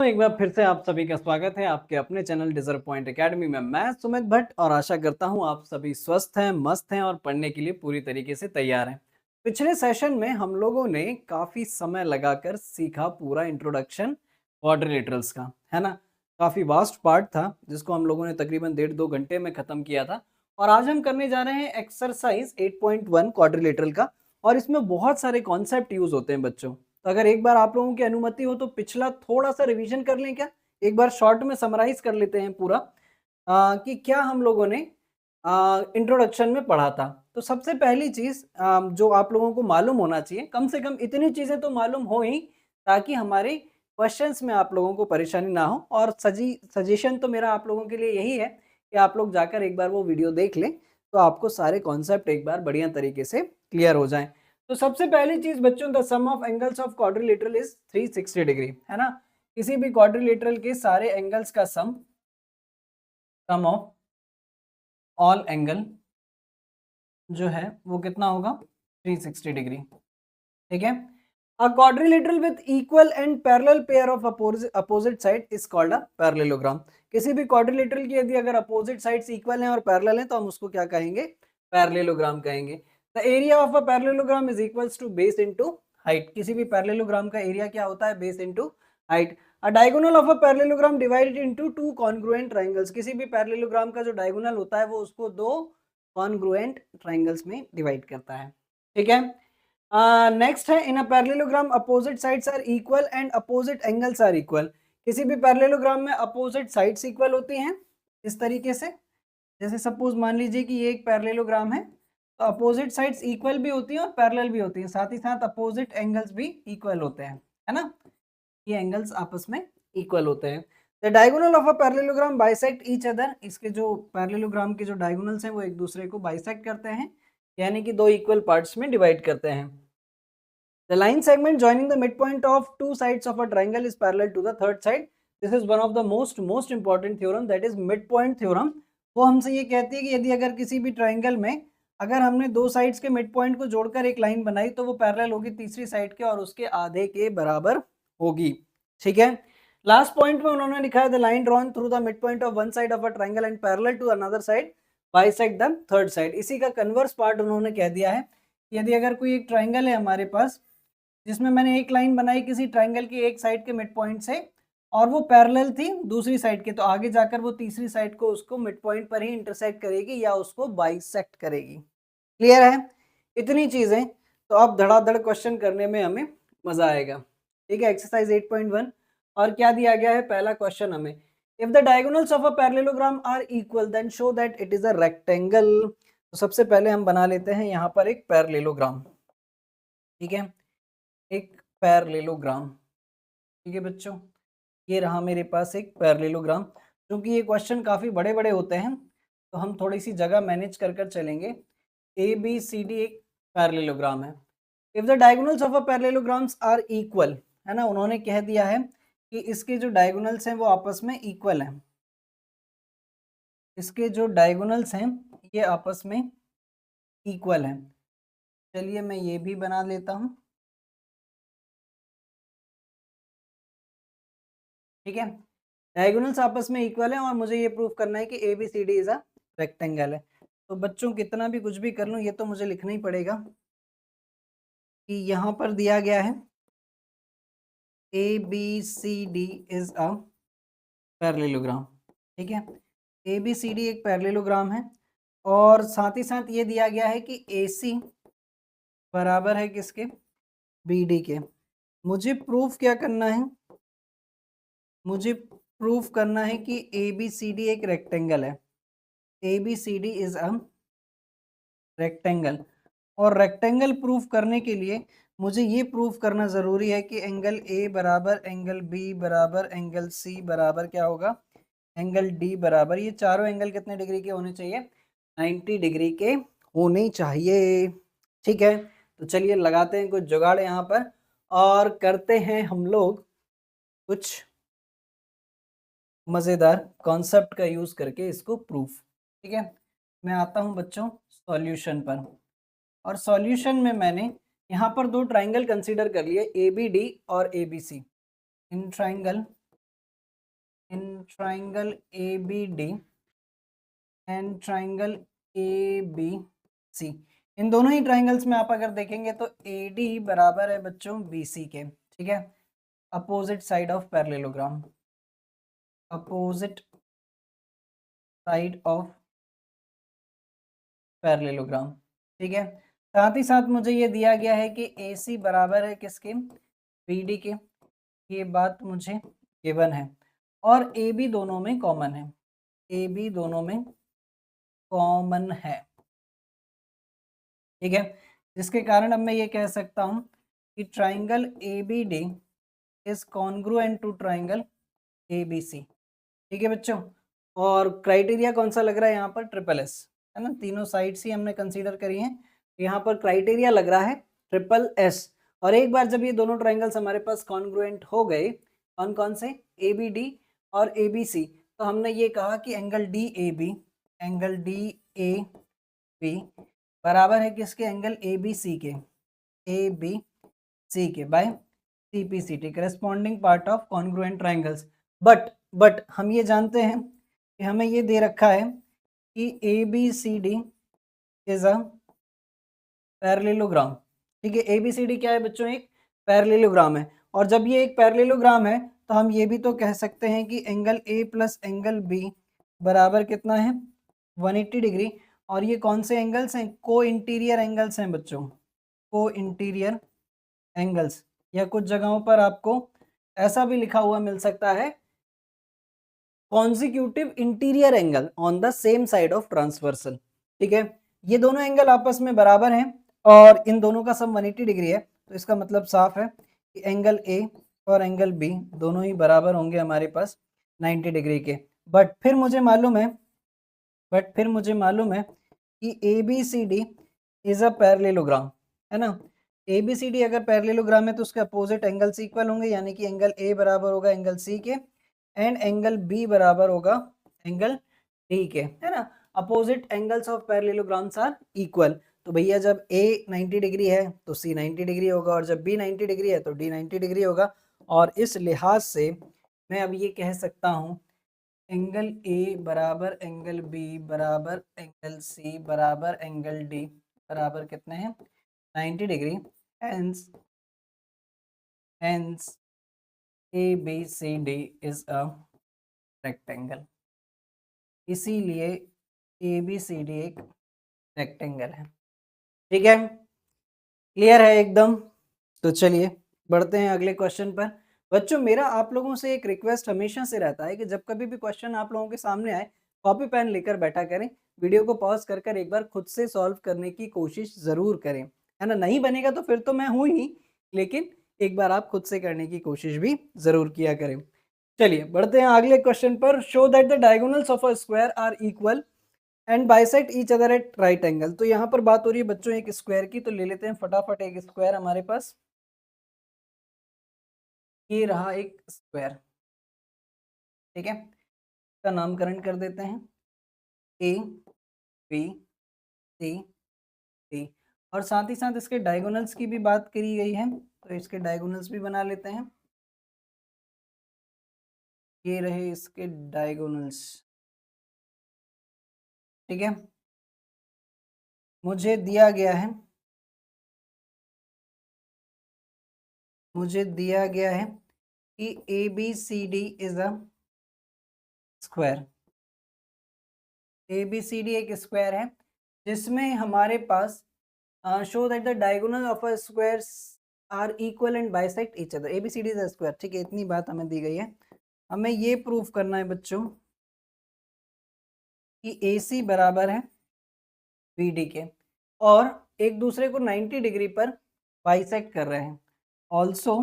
तो एक बार फिर से आप सभी का स्वागत है आपके अपने चैनल डिजर्व पॉइंट एकेडमी में। मैं सुमित भट्ट और आशा करता हूं आप सभी स्वस्थ हैं, मस्त हैं और पढ़ने के लिए पूरी तरीके से तैयार हैं। पिछले सेशन में हम लोगों ने काफ़ी समय लगाकर सीखा पूरा इंट्रोडक्शन क्वाड्रिलेटरल्स का, है ना। काफ़ी वास्ट पार्ट था जिसको हम लोगों ने तकरीबन 1.5-2 घंटे में ख़त्म किया था। और आज हम करने जा रहे हैं एक्सरसाइज 8.1 क्वाड्रिलेटरल का। और इसमें बहुत सारे कॉन्सेप्ट यूज़ होते हैं बच्चों। तो अगर एक बार आप लोगों की अनुमति हो तो पिछला थोड़ा-सा रिवीजन कर लें क्या? एक बार शॉर्ट में समराइज़ कर लेते हैं पूरा कि क्या हम लोगों ने इंट्रोडक्शन में पढ़ा था। तो सबसे पहली चीज़ जो आप लोगों को मालूम होना चाहिए, कम से कम इतनी चीज़ें तो मालूम हो ही, ताकि हमारे क्वेश्चंस में आप लोगों को परेशानी ना हो। और सजेशन तो मेरा आप लोगों के लिए यही है कि आप लोग जाकर एक बार वो वीडियो देख लें, तो आपको सारे कॉन्सेप्ट एक बार बढ़िया तरीके से क्लियर हो जाएँ। तो सबसे पहली चीज बच्चों, the sum of angles of quadrilateral is 360 degree, है ना। किसी भी क्वाड्रिलेटरल के सारे एंगल्स का सम ऑफ ऑल एंगल जो है वो कितना होगा? 360 डिग्री। ठीक है। अ quadrilateral with equal and parallel pair of opposite side is called a parallelogram. किसी भी क्वाड्रिलेटरल की यदि अगर अपोजिट साइड्स इक्वल हैं और पैरेलल हैं तो हम उसको क्या कहेंगे? पैरेललोग्राम कहेंगे। The area of a parallelogram is equals to base into height. किसी भी पैरेललोग्राम का एरिया क्या होता है? Base into height. A diagonal of a parallelogram divided into two congruent triangles. किसी भी पैरेललोग्राम का जो डायगोनल होता है वो उसको दो कॉन्ग्रुएंट ट्रायंगल्स में डिवाइड करता है। ठीक है। नेक्स्ट है, in a parallelogram opposite sides are equal and opposite angles are equal. किसी भी पैरेललोग्राम में अपोजिट साइड्स इक्वल होती हैं इस तरीके से। जैसे सपोज मान लीजिए कि ये एक पैरेललोग्राम है, तो अपोजिट साइड्स इक्वल भी होती हैं और पैरेलल भी होती हैं, साथ ही साथ अपोजिट एंगल्स भी इक्वल होते हैं, है ना। ये एंगल्स आपस में इक्वल होते हैं। The diagonal of a parallelogram bisect each other. इसके जो पैरेललोग्राम के जो डायगोनल्स हैं वो एक दूसरे को बाइसेक्ट करते हैं, यानी कि दो इक्वल पार्ट्स में डिवाइड करते हैं। The line segment joining the midpoint of two sides of a triangle is parallel to the third side. This is one of the most important theorem, that is midpoint theorem. वो हमसे ये कहती है कि यदि अगर किसी भी ट्राइंगल में अगर हमने दो साइड्स के मिड पॉइंट को जोड़कर एक लाइन बनाई तो वो पैरेलल होगी तीसरी साइड के और उसके आधे के बराबर होगी। ठीक है। लास्ट पॉइंट में उन्होंने लिखा है the line drawn through the mid point of one side of a triangle and parallel to another side bisect the third side. इसी का कन्वर्स पार्ट उन्होंने कह दिया है। यदि अगर कोई एक ट्राइंगल है हमारे पास जिसमें मैंने एक लाइन बनाई किसी ट्राइंगल की एक साइड के मिड पॉइंट से और वो पैरेलल थी दूसरी साइड के, तो आगे जाकर वो तीसरी साइड को उसको मिड पॉइंट पर ही इंटरसेक्ट करेगी या उसको बाइसेक्ट करेगी। क्लियर है? इतनी चीजें तो अब धड़ाधड़ क्वेश्चन करने में हमें मजा आएगा। ठीक है। एक्सरसाइज 8.1 और क्या दिया गया है? पहला क्वेश्चन हमें, if the diagonals of a parallelogram are equal then show that it is a rectangle. तो सबसे पहले हम बना लेते हैं यहाँ पर एक पैरेललोग्राम। ठीक है। एक पैरेललोग्राम। ठीक है बच्चों, ये रहा मेरे पास एक पैरेललोग्राम। क्योंकि ये क्वेश्चन काफ़ी बड़े बड़े होते हैं तो हम थोड़ी सी जगह मैनेज कर कर चलेंगे। ए बी सी डी एक पैरेललोग्राम है। If the diagonals of a parallelograms are equal, है ना, उन्होंने कह दिया है कि इसके जो डायगोनल्स हैं वो आपस में इक्वल हैं। इसके जो डायगोनल्स हैं ये आपस में इक्वल हैं। चलिए मैं ये भी बना लेता हूँ। ठीक है। डायगोनल्स आपस में इक्वल है और मुझे ये प्रूव करना है कि A B C D is a rectangle है। तो बच्चों कितना भी कुछ भी कर लूँ ये तो मुझे लिखना ही पड़ेगा कि यहाँ पर दिया गया है A B C D is a parallelogram. ठीक है। ए बी सी डी एक पैरेललोग्राम है और साथ ही साथ ये दिया गया है कि ए सी बराबर है किसके? बी डी के। मुझे प्रूफ क्या करना है? मुझे प्रूफ करना है कि ए बी सी डी एक रेक्टेंगल है। A B C D is a rectangle. और रेक्टेंगल प्रूफ करने के लिए मुझे ये प्रूफ करना ज़रूरी है कि एंगल ए बराबर एंगल बी बराबर एंगल सी बराबर क्या होगा? एंगल डी बराबर, ये चारों एंगल कितने डिग्री के होने चाहिए? 90 डिग्री के होने चाहिए। ठीक है। तो चलिए लगाते हैं कुछ जुगाड़ यहाँ पर और करते हैं हम लोग कुछ मज़ेदार कॉन्सेप्ट का यूज़ करके इसको प्रूफ। ठीक है। मैं आता हूँ बच्चों सॉल्यूशन पर। और सॉल्यूशन में मैंने यहाँ पर दो ट्राइंगल कंसीडर कर लिए, ए बी डी और A B C. In triangle in triangle A B D and triangle A B C, इन दोनों ही ट्राइंगल्स में आप अगर देखेंगे तो ए डी बराबर है बच्चों बी सी के, ठीक है, opposite side of parallelogram, opposite side of parallelogram, ठीक है। साथ ही साथ मुझे ये दिया गया है कि ए सी बराबर है किसके, बी डी के, ये बात मुझे गिवन है, और ए बी दोनों में कॉमन है, ए बी दोनों में कॉमन है, ठीक है, जिसके कारण अब मैं ये कह सकता हूँ कि triangle A B D is congruent to triangle A B C, ठीक है बच्चों। और क्राइटेरिया कौन सा लग रहा है यहाँ पर, ट्रिपल एस, है ना, तीनों साइड्स ही हमने कंसीडर करी हैं, यहाँ पर क्राइटेरिया लग रहा है ट्रिपल एस। और एक बार जब ये दोनों ट्राइंगल्स हमारे पास कॉन्ग्रुएंट हो गए, कौन कौन से, ए बी डी और ए बी सी, तो हमने ये कहा कि angle D A B, angle D A B बराबर है किसके, एंगल ए बी सी के, ए बी सी के by C P C T, corresponding part of congruent triangles. But हम ये जानते हैं कि हमें ये दे रखा है कि A B C D is a parallelogram, ठीक है, ए बी सी डी क्या है बच्चों, एक पैरेललोग्राम है, और जब ये एक पैरेललोग्राम है तो हम ये भी तो कह सकते हैं कि angle A plus angle B बराबर कितना है, 180 डिग्री, और ये कौन से एंगल्स हैं, को इंटीरियर एंगल्स हैं बच्चों, को इंटीरियर एंगल्स, या कुछ जगहों पर आपको ऐसा भी लिखा हुआ मिल सकता है, consecutive interior angle on the same side of transversal, ठीक है, ये दोनों एंगल आपस में बराबर हैं और इन दोनों का सम 180 डिग्री है, तो इसका मतलब साफ है कि एंगल ए और एंगल बी दोनों ही बराबर होंगे हमारे पास 90 डिग्री के। बट फिर मुझे मालूम है कि A B C D is a parallelogram, है ना, ए बी सी डी अगर पैरेललोग्राम है तो उसके अपोजिट एंगल्स इक्वल होंगे, यानी कि एंगल ए बराबर होगा एंगल सी के एंड एंगल बी बराबर होगा एंगल डी के, है ना, opposite angles of parallelograms are equal. तो भैया जब ए 90 डिग्री है तो सी 90 डिग्री होगा, और जब बी 90 डिग्री है तो डी 90 डिग्री होगा, और इस लिहाज से मैं अब ये कह सकता हूँ एंगल ए बराबर एंगल बी बराबर एंगल सी बराबर एंगल डी बराबर कितने हैं, 90 degree, hence A B C D is a rectangle, इसीलिए ए बी सी डी एक रेक्टेंगल है, ठीक है, क्लियर है एकदम। तो चलिए बढ़ते हैं अगले क्वेश्चन पर। बच्चों मेरा आप लोगों से एक रिक्वेस्ट हमेशा से रहता है कि जब कभी भी क्वेश्चन आप लोगों के सामने आए, कॉपी पेन लेकर बैठा करें, वीडियो को पॉज कर कर एक बार खुद से सॉल्व करने की कोशिश ज़रूर करें, है ना, नहीं बनेगा तो फिर तो मैं हूँ ही, लेकिन एक बार आप खुद से करने की कोशिश भी ज़रूर किया करें। चलिए बढ़ते हैं अगले क्वेश्चन पर। Show that the diagonals of a square are equal and bisect each other at right angle. तो यहाँ पर बात हो रही है बच्चों एक स्क्वायर की, तो ले लेते हैं फटाफट एक स्क्वायर हमारे पास, ये रहा एक स्क्वायर, ठीक है, इसका नामकरण कर देते हैं ए बी सी डी, और साथ ही साथ इसके डायगोनल्स की भी बात करी गई है, तो इसके डायगोनल्स भी बना लेते हैं, ये रहे इसके डायगोनल्स, ठीक है, मुझे दिया गया है कि A B C D is a square, A B C D एक स्क्वायर है जिसमें हमारे पास show that the diagonal of a square are equal and bisect each other, A B C D is a square, ठीक है, इतनी बात हमें दी गई है। हमें ये प्रूफ करना है बच्चों कि ए सी बराबर है बी डी के, और एक दूसरे को 90 डिग्री पर बाइसेक्ट कर रहे हैं, also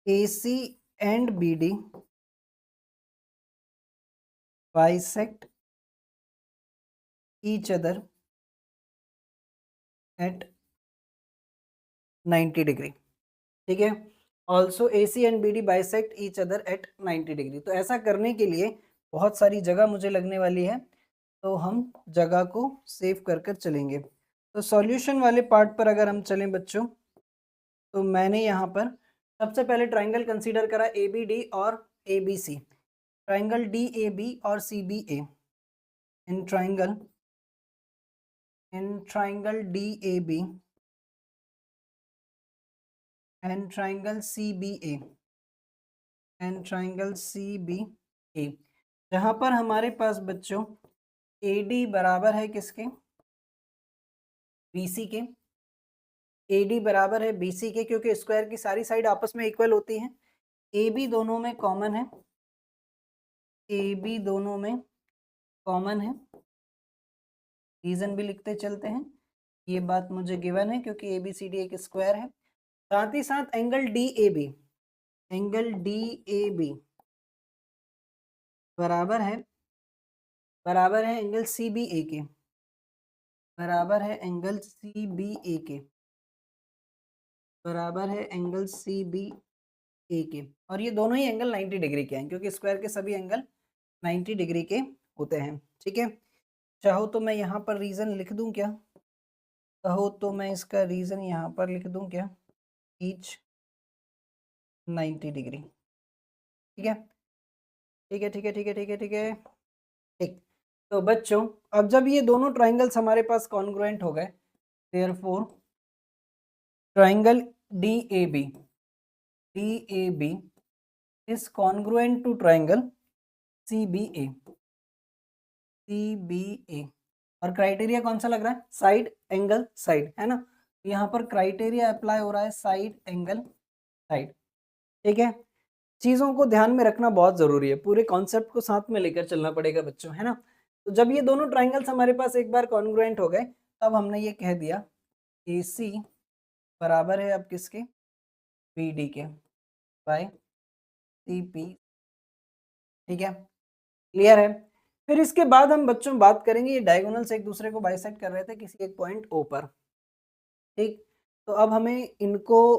A C and B D bisect each other at 90 degree, ठीक है, also A C and B D bisect each other at 90 degree. तो ऐसा करने के लिए बहुत सारी जगह मुझे लगने वाली है, तो हम जगह को सेव कर कर चलेंगे। तो सॉल्यूशन वाले पार्ट पर अगर हम चलें बच्चों, तो मैंने यहाँ पर सबसे पहले ट्राइंगल कंसीडर करा ABD और ABC, ट्राइंगल DAB और CBA, in triangle DAB and triangle CBA and triangle CBA, जहां पर हमारे पास बच्चों AD बराबर है किसके, BC के, AD बराबर है BC के, क्योंकि स्क्वायर की सारी साइड आपस में इक्वल होती हैं। AB दोनों में कॉमन है, AB दोनों में कॉमन है, रीजन भी लिखते चलते हैं, ये बात मुझे गिवन है क्योंकि ABCD एक स्क्वायर है। साथ ही साथ एंगल DAB, एंगल DAB बराबर है एंगल CBA के, बराबर है एंगल CBA के, बराबर है एंगल CBA के, और ये दोनों ही एंगल 90 डिग्री के हैं क्योंकि स्क्वायर के सभी एंगल 90 डिग्री के होते हैं। ठीक है, चाहो तो मैं यहाँ पर रीजन लिख दूं क्या, चाहो तो मैं इसका रीजन यहाँ पर लिख दूं क्या, ईच 90 डिग्री। ठीक है, ठीक है, ठीक है, ठीक है, ठीक है, ठीक है, ठीक। तो बच्चों अब जब ये दोनों ट्राइंगल्स हमारे पास कॉन्ग्रुएंट हो गए, therefore triangle DAB is congruent to triangle CBA, और क्राइटेरिया कौन सा लग रहा है, साइड एंगल साइड, है ना, यहाँ पर क्राइटेरिया अप्लाई हो रहा है साइड एंगल साइड। ठीक है, चीज़ों को ध्यान में रखना बहुत ज़रूरी है, पूरे कॉन्सेप्ट को साथ में लेकर चलना पड़ेगा बच्चों, है ना। तो जब ये दोनों ट्राइंगल्स हमारे पास एक बार कॉन्ग्रुएंट हो गए, तब हमने ये कह दिया AC बराबर है अब किसके, BD के बाय CP। ठीक है, क्लियर है। फिर इसके बाद हम बच्चों बात करेंगे, ये डायगोनल्स एक दूसरे को बाइसेक्ट कर रहे थे किसी एक पॉइंट O पर। ठीक, तो अब हमें इनको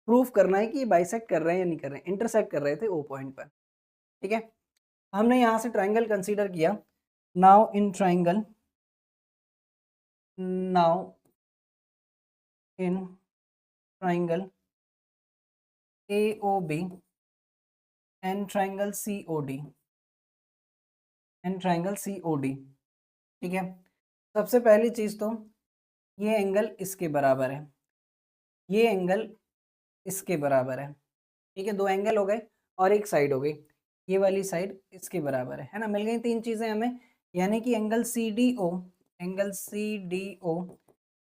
प्रूफ करना है कि ये बाइसेक्ट कर रहे हैं या नहीं कर रहे हैं, इंटरसेक्ट कर रहे थे O पॉइंट पर। ठीक है, हमने यहाँ से ट्राइंगल कंसीडर किया, now in triangle AOB and triangle COD, ठीक है। सबसे पहली चीज तो ये एंगल इसके बराबर है, ये एंगल इसके बराबर है। ठीक है, दो एंगल हो गए और एक साइड हो गई, ये वाली साइड इसके बराबर है ना, मिल गई तीन चीजें हमें, यानी कि एंगल CDO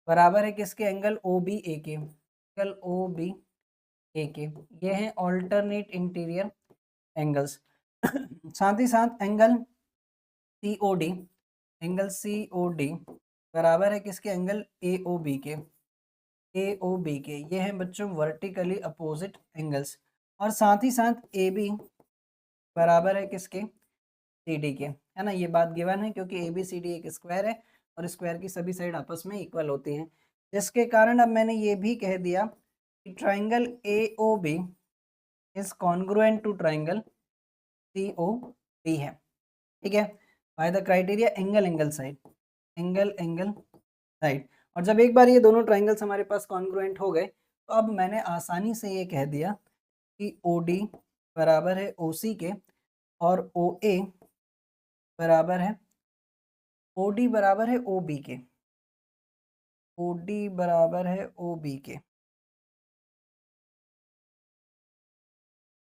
बराबर है किसके, एंगल OBA के, एंगल OBA के, ये है ऑल्टरनेट इंटीरियर एंगल्स। साथ ही साथ एंगल COD बराबर है किसके, एंगल AOB के, ये हैं बच्चों वर्टिकली अपोजिट एंगल्स। और साथ ही साथ AB बराबर है किसके, CD के, है ना, ये बात गिवन है क्योंकि ABCD एक स्क्वायर है और स्क्वायर की सभी साइड आपस में इक्वल होती हैं, जिसके कारण अब मैंने ये भी कह दिया कि triangle AOB is congruent to triangle COD है। ठीक है, by the criteria angle side. और जब एक बार ये दोनों ट्राइंगल्स हमारे पास कॉन्ग्रुएंट हो गए, तो अब मैंने आसानी से ये कह दिया कि OD बराबर है OC के और OA बराबर है OD बराबर है OB के, OD बराबर है OB के,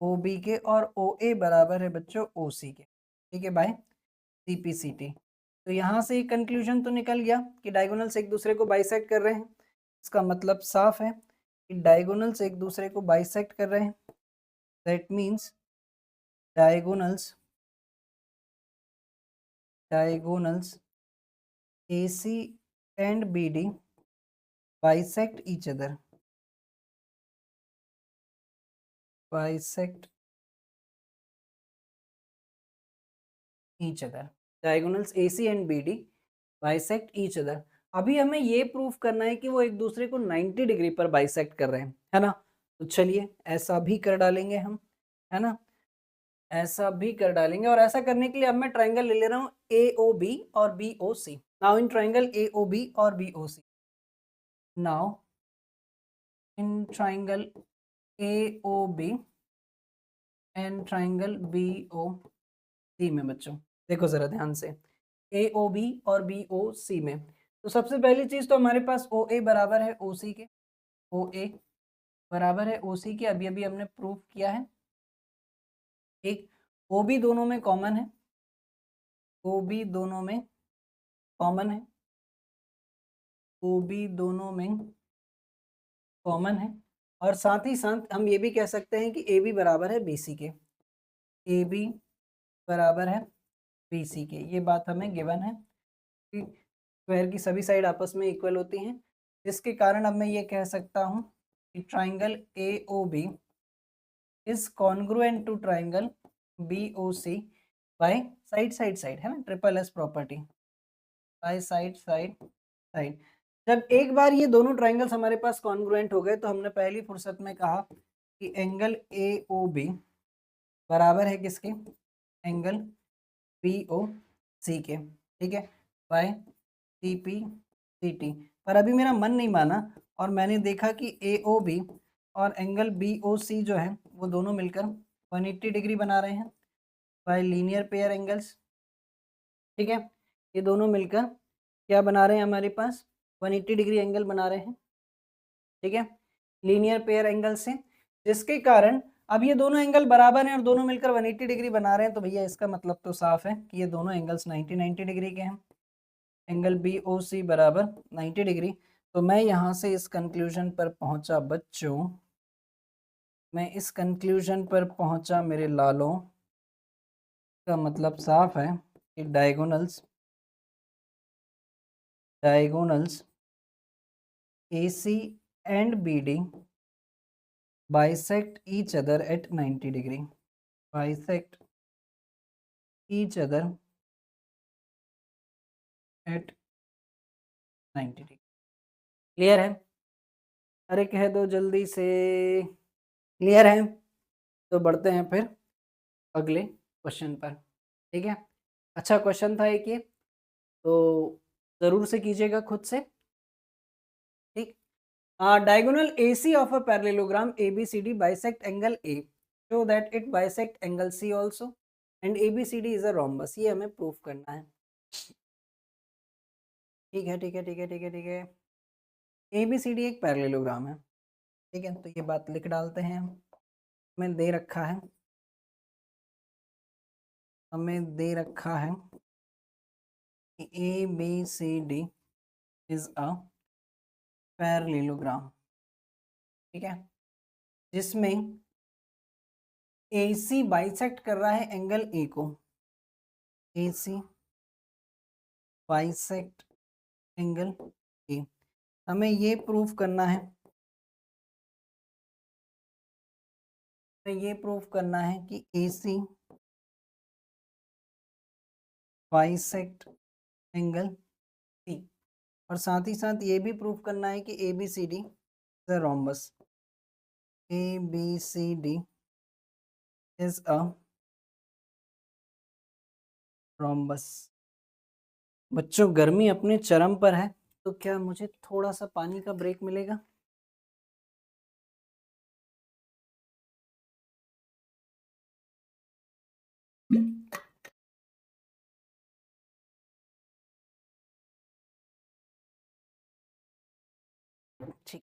OB के, और OA बराबर है बच्चों OC के। ठीक है बाय CPCT। तो यहाँ से एक कंक्लूजन तो निकल गया कि डायगोनल्स एक दूसरे को बाइसेक्ट कर रहे हैं, इसका मतलब साफ है कि डायगोनल्स एक दूसरे को बाइसेक्ट कर रहे हैं, that means diagonals AC and BD bisect each other, diagonals AC and BD bisect each other। अभी हमें ये प्रूफ करना है कि वो एक दूसरे को 90 डिग्री पर बाइसेक्ट कर रहे हैं, है ना। तो चलिए ऐसा भी कर डालेंगे हम, है ना, ऐसा भी कर डालेंगे। और ऐसा करने के लिए अब मैं ट्राइंगल ले ले रहा हूँ AOB और BOC। Now in triangle AOB और BOC, now in triangle AOB and triangle BOC में। बच्चों देखो जरा ध्यान से, AOB और BOC में, तो सबसे पहली चीज तो हमारे पास OA बराबर है OC के, OA बराबर है OC के, अभी अभी हमने प्रूव किया है। एक OB दोनों में कॉमन है, OB दोनों में कॉमन है, OB दोनों में कॉमन है, और साथ ही साथ हम ये भी कह सकते हैं कि AB बराबर है BC के, AB बराबर है BC के, ये बात हमें गिवन है कि स्क्वायर की सभी साइड आपस में इक्वल होती हैं, जिसके कारण अब मैं ये कह सकता हूँ कि triangle AOB is congruent to triangle BOC by side side side, है ना, triple S property, by side side side. जब एक बार ये दोनों ट्राइंगल्स हमारे पास कॉन्ग्रुएंट हो गए तो हमने पहली फुर्सत में कहा कि एंगल AOB बराबर है किसके, एंगल BOC के, ठीक है, बाय CPCT। पर अभी मेरा मन नहीं माना और मैंने देखा कि AOB और एंगल BOC जो है वो दोनों मिलकर 180 डिग्री बना रहे हैं बाय लीनियर पेयर एंगल्स, ठीक है, ये दोनों मिलकर क्या बना रहे हैं, हमारे पास 180 डिग्री एंगल बना रहे हैं, ठीक है, लीनियर पेयर एंगल से, जिसके कारण अब ये दोनों एंगल बराबर हैं और दोनों मिलकर 180 डिग्री बना रहे हैं, तो भैया इसका मतलब तो साफ है कि ये दोनों एंगल्स 90 डिग्री के हैं, एंगल BOC बराबर 90 डिग्री। तो मैं यहाँ से इस कंक्लूजन पर पहुंचा बच्चों, मैं इस कंक्लूजन पर पहुंचा मेरे लालों, का मतलब साफ है कि diagonals AC and BD bisect each other at 90 degree, bisect each other at 90 degree। Clear है? अरे कह दो जल्दी से, क्लियर है? तो बढ़ते हैं फिर अगले क्वेश्चन पर, ठीक है। अच्छा क्वेश्चन था एक ये, तो जरूर से कीजिएगा खुद से, ठीक। Diagonal AC of a parallelogram ABCD bisect angle A so that it bisect angle C also and ABCD is a rhombus, ये हमें प्रूफ करना है, ठीक है, ठीक है, ठीक है, ठीक है, ठीक है। ABCD एक पैरेललोग्राम है, ठीक है, तो ये बात लिख डालते हैं, हमें दे रखा है, हमें दे रखा है कि ABCD is a पैरेललोग्राम, ठीक है, जिसमें AC बाइसेक्ट कर रहा है एंगल A को, AC बाइसेक्ट एंगल A, हमें ये प्रूफ करना है, हमें ये प्रूफ करना है कि AC बाइसेक्ट एंगल C, और साथ ही साथ ये भी प्रूफ करना है कि ABCD is a rhombus, ABCD is a rhombus. बच्चों गर्मी अपने चरम पर है, तो क्या मुझे थोड़ा सा पानी का ब्रेक मिलेगा? ठीक,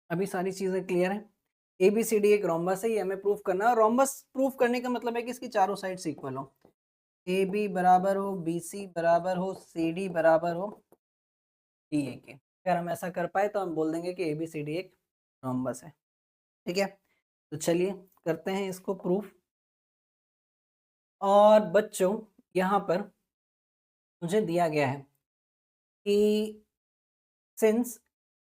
अभी सारी चीजें क्लियर है। ABCD एक रोम्बस है, ये हमें प्रूफ करना है, और रोम्बस प्रूफ करने का मतलब है कि इसकी चारों साइड इक्वल हो, AB बराबर हो, BC बराबर हो, CD बराबर हो DA के। अगर हम ऐसा कर पाए तो हम बोल देंगे कि ABCD एक रोम्बस है, ठीक है। तो चलिए करते हैं इसको प्रूफ। और बच्चों यहाँ पर मुझे दिया गया है कि since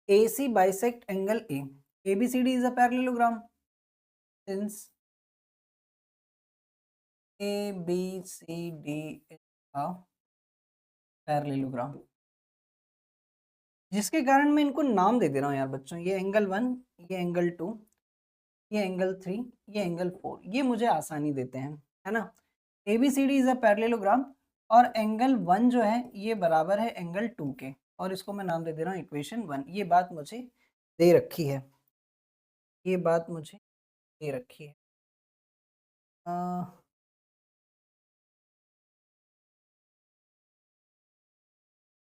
AC bisect angle A, ABCD is a parallelogram, since ABCD is a parallelogram, जिसके कारण मैं इनको नाम दे दे रहा हूँ यार बच्चों, ये एंगल 1, ये एंगल 2, ये एंगल 3, ये एंगल 4, ये मुझे आसानी देते हैं, है ना। ABCD इज अ पैरेललोग्राम और एंगल 1 जो है ये बराबर है एंगल 2 के, और इसको मैं नाम दे दे रहा हूँ इक्वेशन 1, ये बात मुझे दे रखी है। ये बात मुझे दे रखी है।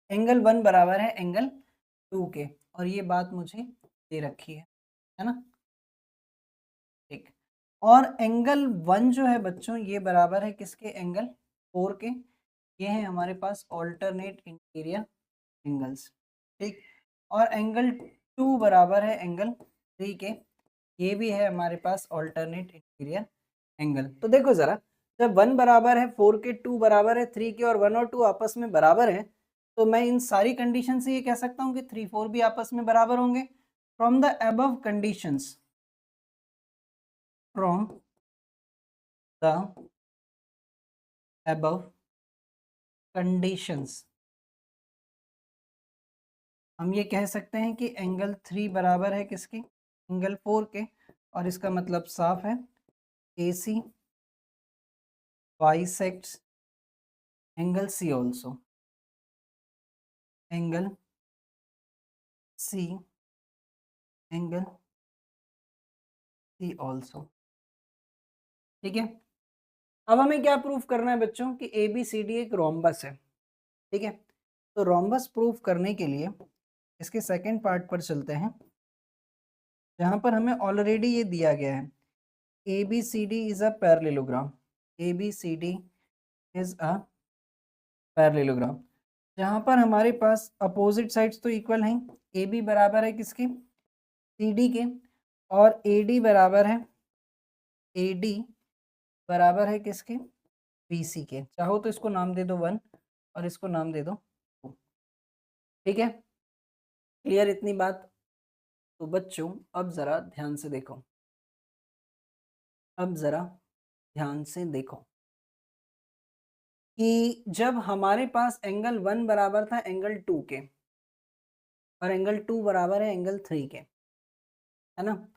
एंगल 1 बराबर है एंगल 2 के, और ये बात मुझे दे रखी है ना? ठीक। और एंगल 1 जो है बच्चों, ये बराबर है किसके? एंगल 4 के। ये है हमारे पास ऑल्टरनेट इंटीरियर एंगल्स। ठीक। और एंगल 2 बराबर है एंगल 3 के। ये भी है हमारे पास ऑल्टरनेट इंटीरियर एंगल। तो देखो जरा, जब 1 बराबर है 4 के, 2 बराबर है 3 के, और 1 और 2 आपस में बराबर है, तो मैं इन सारी कंडीशन से ये कह सकता हूँ कि 3, 4 भी आपस में बराबर होंगे। From the above conditions, from the above conditions, हम ये कह सकते हैं कि एंगल 3 बराबर है किसके? एंगल 4 के। और इसका मतलब साफ है, AC bisects angle C also, angle C angle C also. ठीक है। अब हमें क्या प्रूफ करना है बच्चों कि ABCD एक रोम्बस है। ठीक है। तो रोम्बस प्रूफ करने के लिए इसके सेकंड पार्ट पर चलते हैं, जहां पर हमें ऑलरेडी ये दिया गया है, ABCD is a parallelogram. ABCD is a parallelogram, जहां पर हमारे पास अपोजिट साइड्स तो इक्वल हैं। AB बराबर है किसके? CD के। और AD बराबर है किसके? BC के। चाहो तो इसको नाम दे दो 1 और इसको नाम दे दो 2। ठीक है, क्लियर इतनी बात? तो बच्चों अब जरा ध्यान से देखो, अब जरा ध्यान से देखो कि जब हमारे पास एंगल 1 बराबर था एंगल 2 के, और एंगल 2 बराबर है एंगल 3 के, है ना?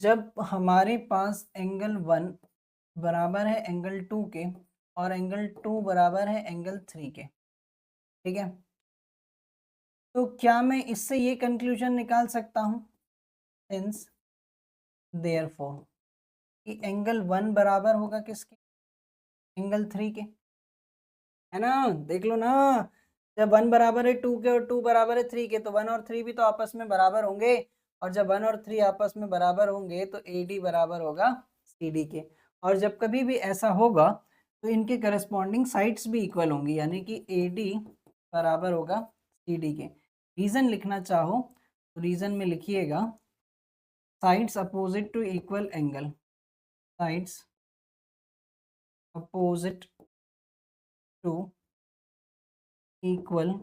जब हमारे पास एंगल 1 बराबर है एंगल 2 के, और एंगल 2 बराबर है एंगल 3 के, ठीक है, तो क्या मैं इससे ये कंक्लूजन निकाल सकता हूं, सिंस देयरफॉर, कि एंगल 1 बराबर होगा किसके? एंगल 3 के, है ना? देख लो ना, जब 1 बराबर है 2 के और 2 बराबर है 3 के, तो 1 और 3 भी तो आपस में बराबर होंगे। और जब 1 और 3 आपस में बराबर होंगे तो AD बराबर होगा CD के। और जब कभी भी ऐसा होगा तो इनके करस्पॉन्डिंग साइड्स भी इक्वल होंगी, यानी कि AD बराबर होगा CD के। रीजन लिखना चाहो तो रीजन में लिखिएगा, sides opposite to equal angle, sides opposite to equal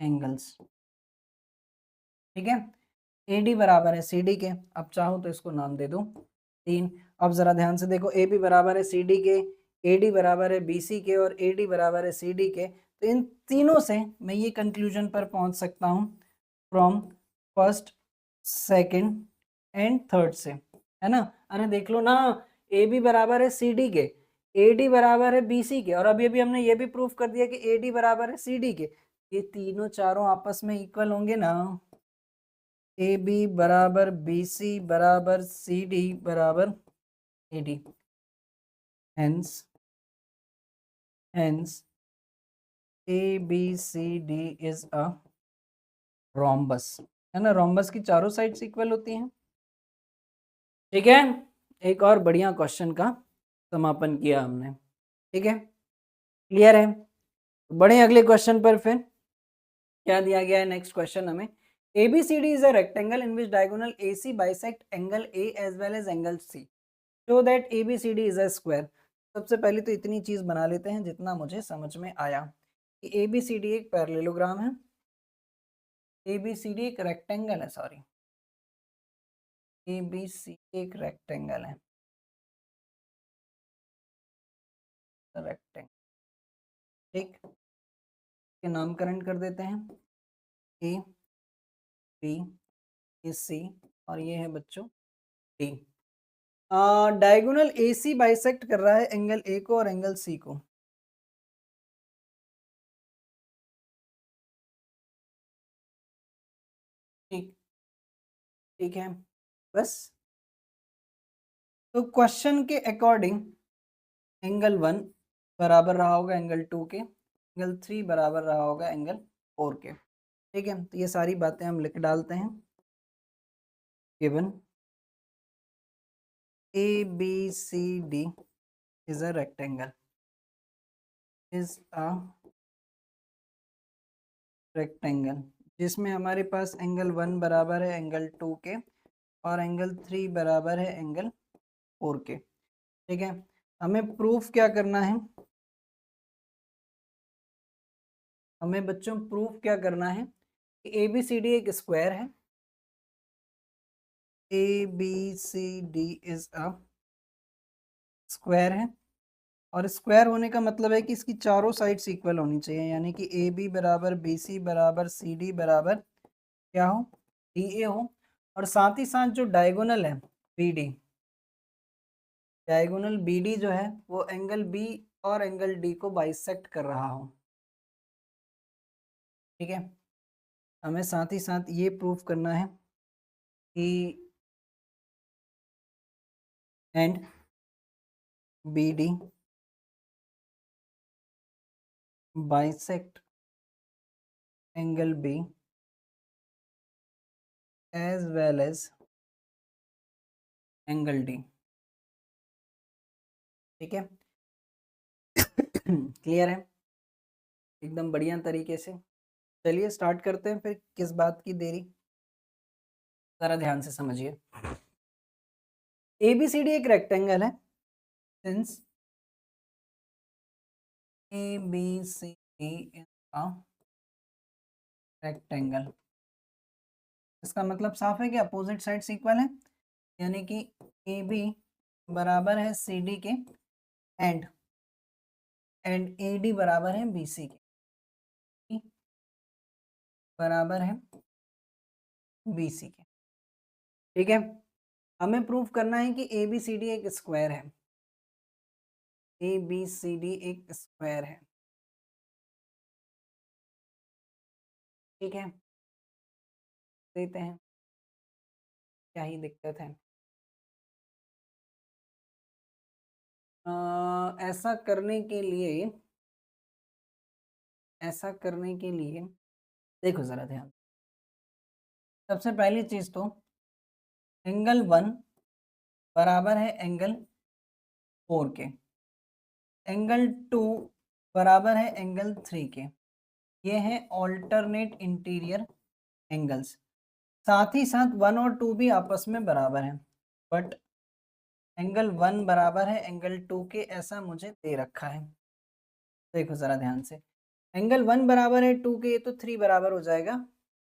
angles. ठीक है, AD बराबर है CD के। अब चाहो तो इसको नाम दे दो 3। अब जरा ध्यान से देखो, AB बराबर है CD के, AD बराबर है BC के, और AD बराबर है CD के। तो इन तीनों से मैं ये कंक्लूजन पर पहुंच सकता हूं, from first, second and third से, है ना? अरे देख लो ना, AB बराबर है CD के, AD बराबर है BC के, और अभी अभी हमने ये भी प्रूफ कर दिया कि AD बराबर है CD के। ये तीनों चारों आपस में इक्वल होंगे ना। AB बराबर BC बराबर CD बराबर AD, hence hence ABCD is a rhombus, है ना? रोम्बस की चारों साइड्स इक्वल होती हैं। ठीक है, एक और बढ़िया क्वेश्चन का समापन किया हमने। ठीक है, क्लियर है? बढ़े अगले क्वेश्चन पर। फिर क्या दिया गया है नेक्स्ट क्वेश्चन हमें, ABCD is a rectangle in which diagonal AC bisect angle A as well as angle C. Show that ABCD is a square. सबसे पहले तो इतनी चीज बना लेते हैं जितना मुझे समझ में आया कि ABCD एक पैरेललोग्राम है, ABCD एक रेक्टेंगल है, सॉरी, ABC एक रेक्टेंगल है, रेक्टेंगल। ठीक, के नामकरण कर देते हैं, A B ये C, और ये है बच्चों D। डायगोनल AC बाइसेक्ट कर रहा है एंगल A को और एंगल C को। ठीक, ठीक है, बस। तो क्वेश्चन के अकॉर्डिंग एंगल 1 बराबर रहा होगा एंगल 2 के, एंगल 3 बराबर रहा होगा एंगल 4 के। ठीक है, तो ये सारी बातें हम लिख डालते हैं। Given A B C D is a rectangle, is a rectangle जिसमें हमारे पास एंगल 1 बराबर है एंगल 2 के और एंगल 3 बराबर है एंगल 4 के। ठीक है, हमें प्रूफ क्या करना है? हमें बच्चों प्रूफ क्या करना है कि ए बी सी डी एक स्क्वायर है। A B C D is a square है, और स्क्वायर होने का मतलब है कि इसकी चारों साइड्स इक्वल होनी चाहिए, यानी कि ए बी बराबर बी सी बराबर सी डी बराबर क्या हो, डी ए हो। और साथ ही साथ जो डायगोनल है B D, diagonal B D जो है वो एंगल बी और एंगल डी को बाइसेक्ट कर रहा हो। ठीक है, हमें साथ ही साथ ये प्रूफ करना है कि and B D bisect angle B as well as angle D. ठीक है, क्लियर है एकदम बढ़िया तरीके से। चलिए स्टार्ट करते हैं फिर, किस बात की देरी, जरा ध्यान से समझिए। ABCD एक रेक्टेंगल है, since ABCD is a rectangle, इसका मतलब साफ है कि अपोजिट साइड्स इक्वल है, यानी कि AB बराबर है CD के एंड AD बराबर है BC के, बराबर है BC के। ठीक है, हमें प्रूफ करना है कि ABCD एक स्क्वायर है, ABCD एक स्क्वायर है। ठीक है, देते हैं, क्या ही दिक्कत है। ऐसा करने के लिए, ऐसा करने के लिए देखो जरा ध्यान, सबसे पहली चीज तो एंगल 1 बराबर है एंगल 4 के, एंगल 2 बराबर है एंगल 3 के। ये है ऑल्टरनेट इंटीरियर एंगल्स। साथ ही साथ 1 और 2 भी आपस में बराबर हैं, बट एंगल 1 बराबर है एंगल 2 के, ऐसा मुझे दे रखा है। देखो जरा ध्यान से, एंगल 1 बराबर है 2 के, तो 3 बराबर हो जाएगा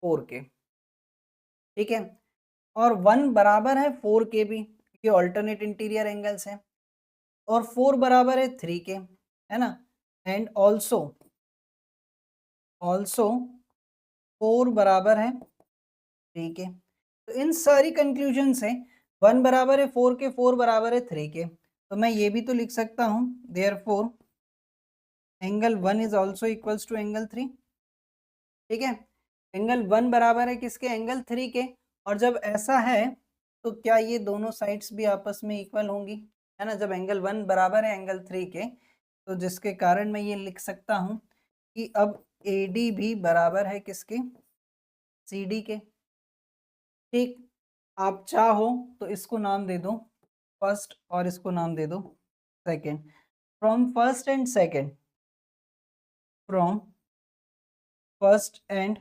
4 के। ठीक है, और 1 बराबर है 4 के भी, ये ऑल्टरनेट इंटीरियर एंगल्स हैं, और 4 बराबर है 3 के, है ना। एंड ऑल्सो 4 बराबर है 3 के। तो इन सारी कंक्लूजन से 1 बराबर है 4 के, 4 बराबर है 3 के, तो मैं ये भी तो लिख सकता हूँ therefore angle 1 is also equals to angle 3। ठीक है, एंगल 1 बराबर है किसके, एंगल 3 के। और जब ऐसा है तो क्या ये दोनों साइड्स भी आपस में इक्वल होंगी, है ना। जब एंगल 1 बराबर है एंगल 3 के, तो जिसके कारण मैं ये लिख सकता हूँ कि अब AD भी बराबर है किसके, CD के। ठीक, आप चाहो तो इसको नाम दे दो फर्स्ट और इसको नाम दे दो second. From first and second, from first and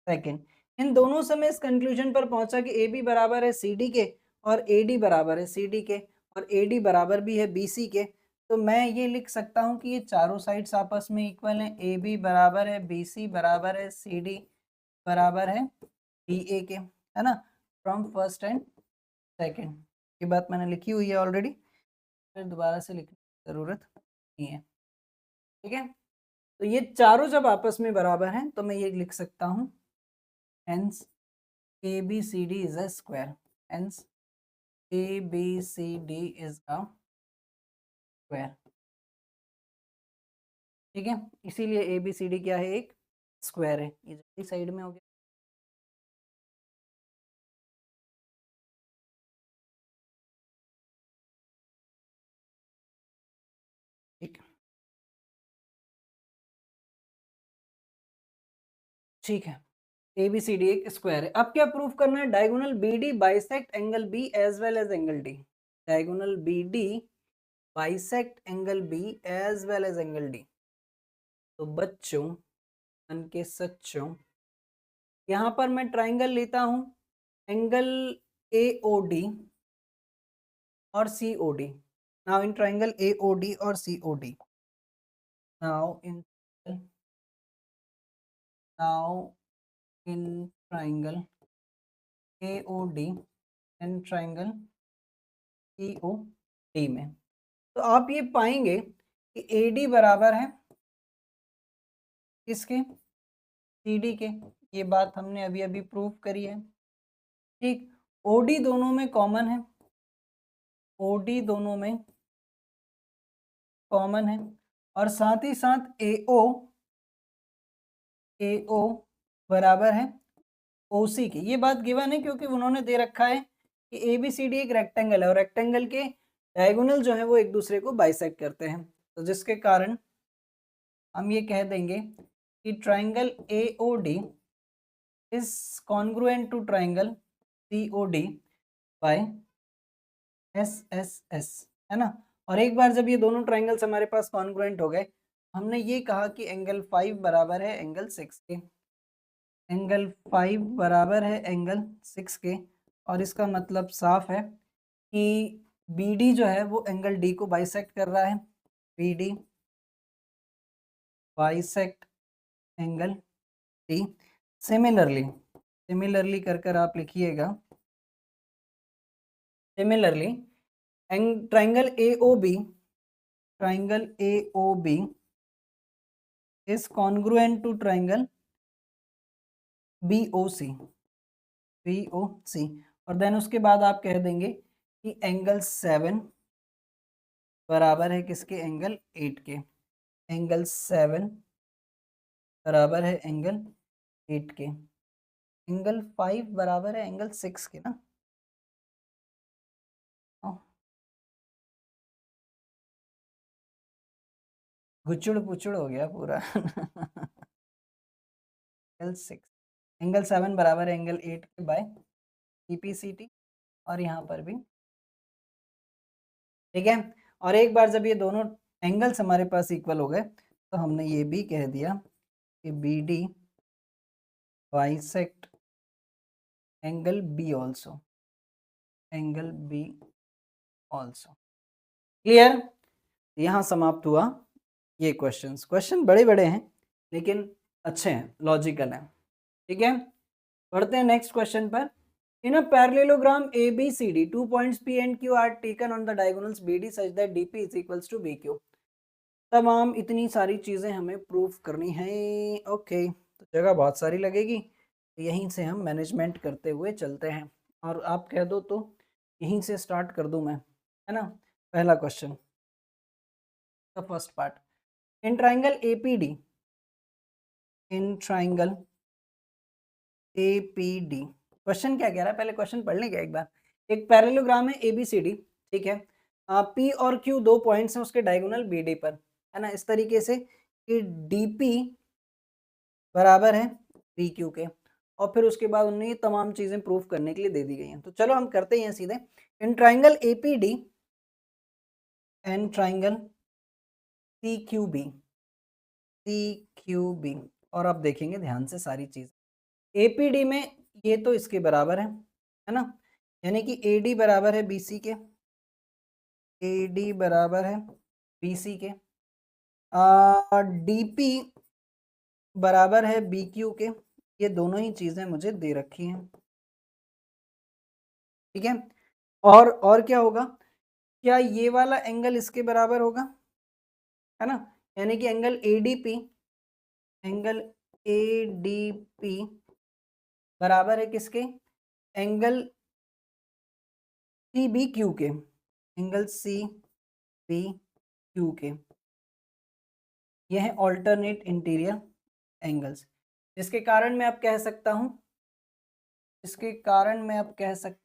second, इन दोनों से मैं इस कंक्लूजन पर पहुंचा कि ए बी बराबर है सी डी के और ए डी बराबर है सी डी के और ए डी बराबर भी है बी सी के। तो मैं ये लिख सकता हूँ कि ये चारों साइड्स आपस में इक्वल हैं, ए बी बराबर है बी सी बराबर है सी डी बराबर है डी ए के, है ना। फ्रॉम फर्स्ट एंड सेकंड, ये बात मैंने लिखी हुई है ऑलरेडी, फिर दोबारा से लिखने की ज़रूरत नहीं है। ठीक है, तो ये चारों जब आपस में बराबर हैं तो मैं ये लिख सकता हूँ hence ABCD is a square, hence ABCD is a square। ठीक है, इसीलिए ABCD क्या है, एक स्क्वायर है। ये जल्दी साइड में हो गया। ठीक है, ABCD एक स्क्वायर है। अब क्या प्रूफ करना है? Diagonal BD bisect angle B as well as angle D। Diagonal BD bisect angle B as well as angle D। तो बच्चों, मन के सच्चों, यहाँ पर मैं ट्राइंगल लेता हूँ एंगल AOD और COD। Now in triangle AOD और COD, now in triangle AOD and triangle COD में, तो आप ये पाएंगे कि AD बराबर है किसके? CD के। ये बात हमने अभी अभी प्रूव करी है। ठीक, OD दोनों में कॉमन है, OD दोनों में कॉमन है, और साथ ही साथ AO बराबर है OC की। ये बात गिवन है क्योंकि उन्होंने दे रखा है कि ABCD एक रेक्टेंगल है और रेक्टेंगल के डायगोनल जो है वो एक दूसरे को बाइसेक्ट करते हैं, तो जिसके कारण हम ये कह देंगे कि triangle AOD is congruent to triangle COD by SSS, है ना। और एक बार जब ये दोनों ट्राइंगल्स हमारे पास कॉन्ग्रुएंट हो गए, हमने ये कहा कि एंगल 5 बराबर है एंगल 6 के। एंगल 5 बराबर है एंगल 6 के, और इसका मतलब साफ है कि BD जो है वो एंगल D को बाइसेक्ट कर रहा है। BD bisect angle D। Similarly कर आप लिखिएगा, similarly triangle AOB is congruent to triangle BOC। और देन उसके बाद आप कह देंगे कि एंगल 7 बराबर है किसके? एंगल 8 के। एंगल 7 बराबर है एंगल 8 के। एंगल 5 बराबर है एंगल 6 के ना। गुचुड़ पुचुड़ हो गया पूरा। एंगल 6, एंगल 7 बराबर है एंगल 8 के बाय EPCT, और यहाँ पर भी ठीक है। और एक बार जब ये दोनों एंगल्स हमारे पास इक्वल हो गए, तो हमने ये भी कह दिया कि BD bisect angle B also, angle B also. Clear? यहाँ समाप्त हुआ ये क्वेश्चन बड़े बड़े हैं लेकिन अच्छे हैं, लॉजिकल हैं। ठीक है, बढ़ते हैं नेक्स्ट क्वेश्चन पर। इन a parallelogram ABCD 2 points P and Q are taken on the diagonals BD such that DP is equals to BQ। तमाम इतनी सारी चीजें हमें प्रूफ करनी है। ओके, तो जगह बहुत सारी लगेगी, तो यहीं से हम मैनेजमेंट करते हुए चलते हैं, और आप कह दो तो यहीं से स्टार्ट कर दूं मैं, है ना। पहला question, the first part, in triangle APD, in triangle APD, question क्या कह रहा है? पहले क्वेश्चन पढ़ लें क्या एक बार। एक पैरेललोग्राम है ABCD, ठीक है। P और Q दो पॉइंट्स हैं उसके डायगोनल BD पर, है ना, इस तरीके से कि DP बराबर है PQ के, और फिर उसके बाद उन्हें ये तमाम चीजें प्रूफ करने के लिए दे दी गई हैं। तो चलो हम करते हैं सीधे। In triangle APD and triangle CQB, और आप देखेंगे ध्यान से सारी चीज। APD में ये तो इसके बराबर है ना, यानी कि AD बराबर है BC के, AD बराबर है BC के, DP बराबर है BQ के। ये दोनों ही चीजें मुझे दे रखी हैं, ठीक है। और क्या होगा? क्या ये वाला एंगल इसके बराबर होगा, है ना, यानी कि एंगल ADP बराबर है किसके? एंगल CBQ के, एंगल CBQ के। यह है ऑल्टरनेट इंटीरियर एंगल्स, जिसके कारण मैं अब कह सकता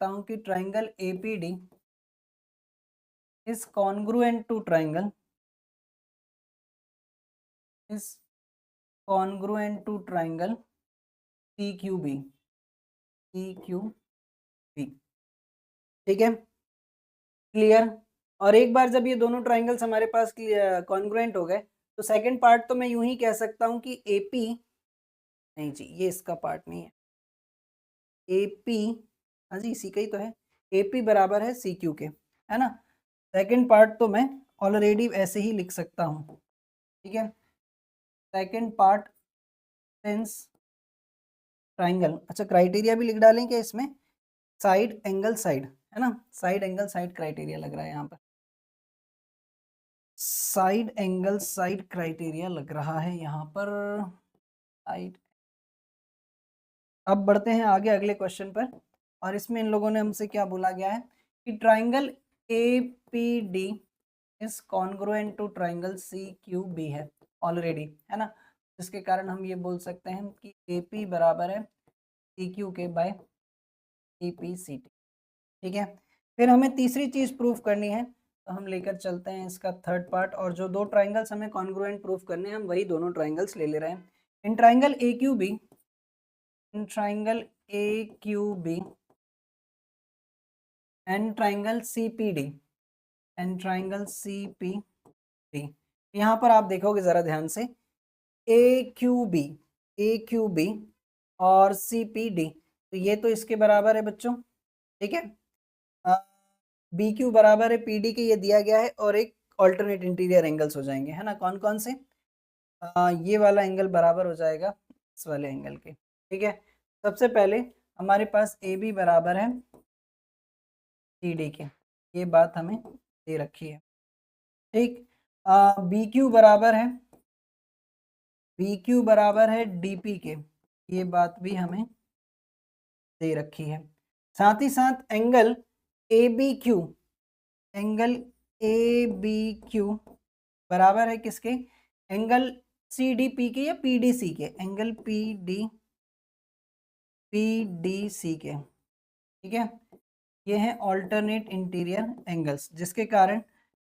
हूं, कि triangle APD is congruent to triangle C Q B, C Q B, ठीक है, क्लियर। और एक बार जब ये दोनों ट्राइंगल्स हमारे पास कॉन्ग्रुएंट हो गए तो सेकंड पार्ट तो मैं यूं ही कह सकता हूं कि एपी, नहीं जी ये इसका पार्ट नहीं है, एपी, हाँ जी इसी का ही तो है, एपी बराबर है सी क्यू के, है ना। सेकंड पार्ट तो मैं ऑलरेडी ऐसे ही लिख सकता हूँ, ठीक है, सेकंड पार्ट सिंस ट्राइंगल, अच्छा क्राइटेरिया भी लिख डालें क्या इसमें, साइड एंगल साइड, है ना, साइड एंगल साइड क्राइटेरिया लग रहा है यहाँ पर, साइड एंगल साइड क्राइटेरिया लग रहा है यहाँ पर, साइड। अब बढ़ते हैं आगे अगले क्वेश्चन पर, और इसमें इन लोगों ने हमसे क्या बोला गया है कि triangle A P D is congruent to triangle C Q B है ऑलरेडी, है ना, जिसके कारण हम ये बोल सकते हैं कि ए पी बराबर है सी क्यू के by A P C T, ठीक है। फिर हमें तीसरी चीज प्रूफ करनी है, तो हम लेकर चलते हैं इसका थर्ड पार्ट, और जो दो ट्राइंगल्स हमें कॉन्ग्रुएंट प्रूफ करने हैं हम वही दोनों ट्राइंगल्स ले रहे हैं। In triangle A Q B, in triangle A Q B and triangle C P D, and triangle C P D, यहाँ पर आप देखोगे जरा ध्यान से, A Q B, A Q B और सी पी डी, तो ये तो इसके बराबर है बच्चों, ठीक है, बी क्यू बराबर है पी डी के, ये दिया गया है, और एक ऑल्टरनेट इंटीरियर एंगल्स हो जाएंगे, है ना, कौन कौन से, ये वाला एंगल बराबर हो जाएगा इस वाले एंगल के, ठीक है। सबसे पहले हमारे पास ए बी बराबर है सी डी के, ये बात हमें दे रखी है, ठीक। बी क्यू बराबर है, बी क्यू बराबर है डी पी के, ये बात भी हमें दे रखी है। साथ ही साथ angle A B Q, angle A B Q बराबर है किसके, एंगल सी डी पी के या पी डी सी के, एंगल पी डी सी के, ठीक है। ये है ऑल्टरनेट इंटीरियर एंगल्स, जिसके कारण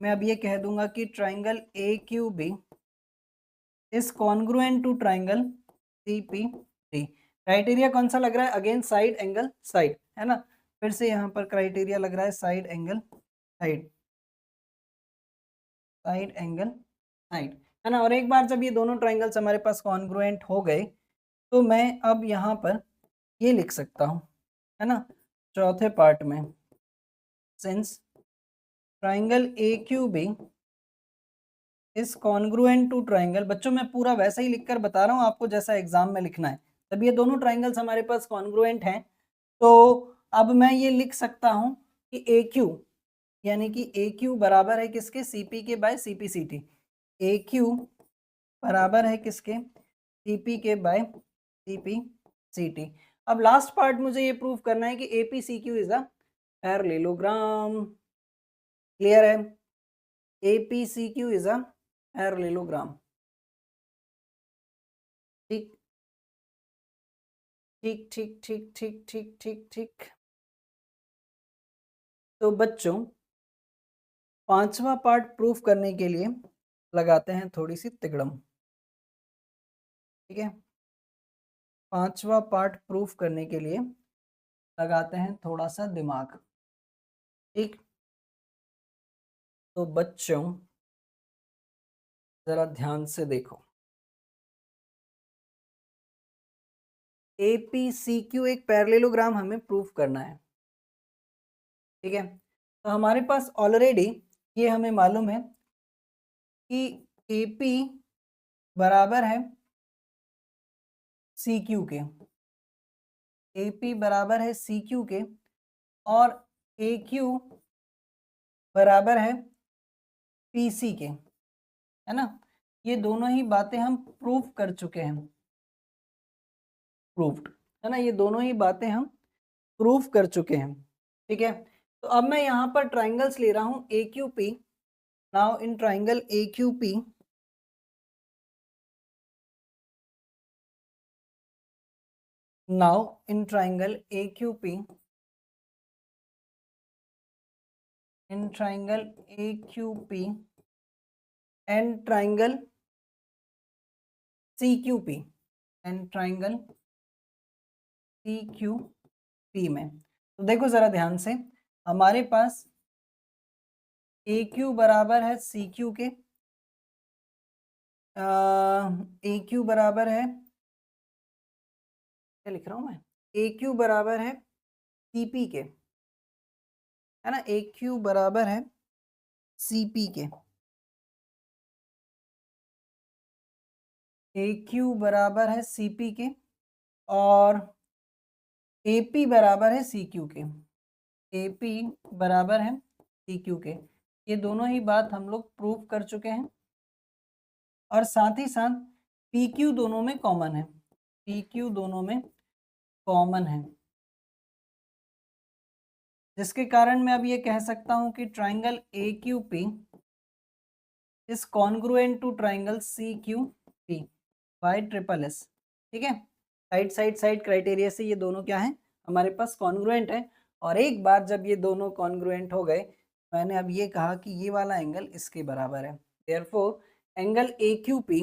मैं अब ये कह दूंगा कि triangle A Q B is congruent to triangle C P D. Criteria कौन सा लग रहा है, अगेन साइड एंगल साइड, है ना, फिर से यहाँ पर क्राइटेरिया लग रहा है side angle side, side angle side, है ना। और एक बार जब ये दोनों ट्राइंगल्स हमारे पास कॉन्ग्रुएंट हो गए तो मैं अब यहाँ पर ये लिख सकता हूँ, है ना, चौथे पार्ट में, since triangle A Q B is congruent to triangle, बच्चों मैं पूरा वैसा ही लिखकर बता रहा हूँ आपको जैसा एग्जाम में लिखना है, तब ये दोनों ट्राइंगल्स हमारे पास कॉन्ग्रुएंट हैं, तो अब मैं ये लिख सकता हूँ कि ए क्यू, यानी कि ए क्यू बराबर है किसके, सी पी के by C P C T, A Q बराबर है किसके, सी पी के by C P C T. अब लास्ट पार्ट मुझे ये प्रूव करना है कि A P C Q is a parallelogram, clear है, A P C Q is a parallelogram, ठीक ठीक ठीक ठीक ठीक ठीक ठीक ठीक। तो बच्चों पांचवा पार्ट प्रूफ करने के लिए लगाते हैं थोड़ी सी तिगड़म, ठीक है, पांचवा पार्ट प्रूफ करने के लिए लगाते हैं थोड़ा सा दिमाग, ठीक। तो बच्चों जरा ध्यान से देखो, ए पी सी क्यू एक पैरेललोग्राम हमें प्रूफ करना है, ठीक है। तो हमारे पास ऑलरेडी ये हमें मालूम है कि ए पी बराबर है सी क्यू के, ए पी बराबर है सी क्यू के, और ए क्यू बराबर है पी सी के, है ना, ये दोनों ही बातें हम प्रूफ कर चुके हैं, प्रूफ्ड, है ना, ये दोनों ही बातें हम प्रूफ कर चुके हैं, ठीक है। तो अब मैं यहाँ पर ट्राइंगल्स ले रहा हूँ A Q P, now in triangle A Q P, now in triangle A Q P, in triangle A Q P and triangle C Q P, and triangle C Q P में। तो देखो जरा ध्यान से, हमारे पास ए क्यू बराबर है C Q के, ए क्यू बराबर है, क्या लिख रहा हूं मैं, ए क्यू बराबर है सीपी के, है ना, ए क्यू बराबर है सीपी के, ए क्यू बराबर है सीपी के, और एपी बराबर है सी क्यू के, एपी बराबर है सी क्यू के। ये दोनों ही बात हम लोग प्रूव कर चुके हैं, और साथ ही साथ पी क्यू दोनों में कॉमन है, पी क्यू दोनों में कॉमन है, जिसके कारण मैं अब ये कह सकता हूं कि triangle A Q P is congruent to triangle C Q P by triple S. ठीक है, साइड साइड साइड क्राइटेरिया से ये दोनों क्या है, हमारे पास कॉन्ग्रुएंट है। और एक बार जब ये दोनों कॉन्ग्रुएंट हो गए, मैंने अब ये कहा कि ये वाला एंगल इसके बराबर है, therefore angle A Q P,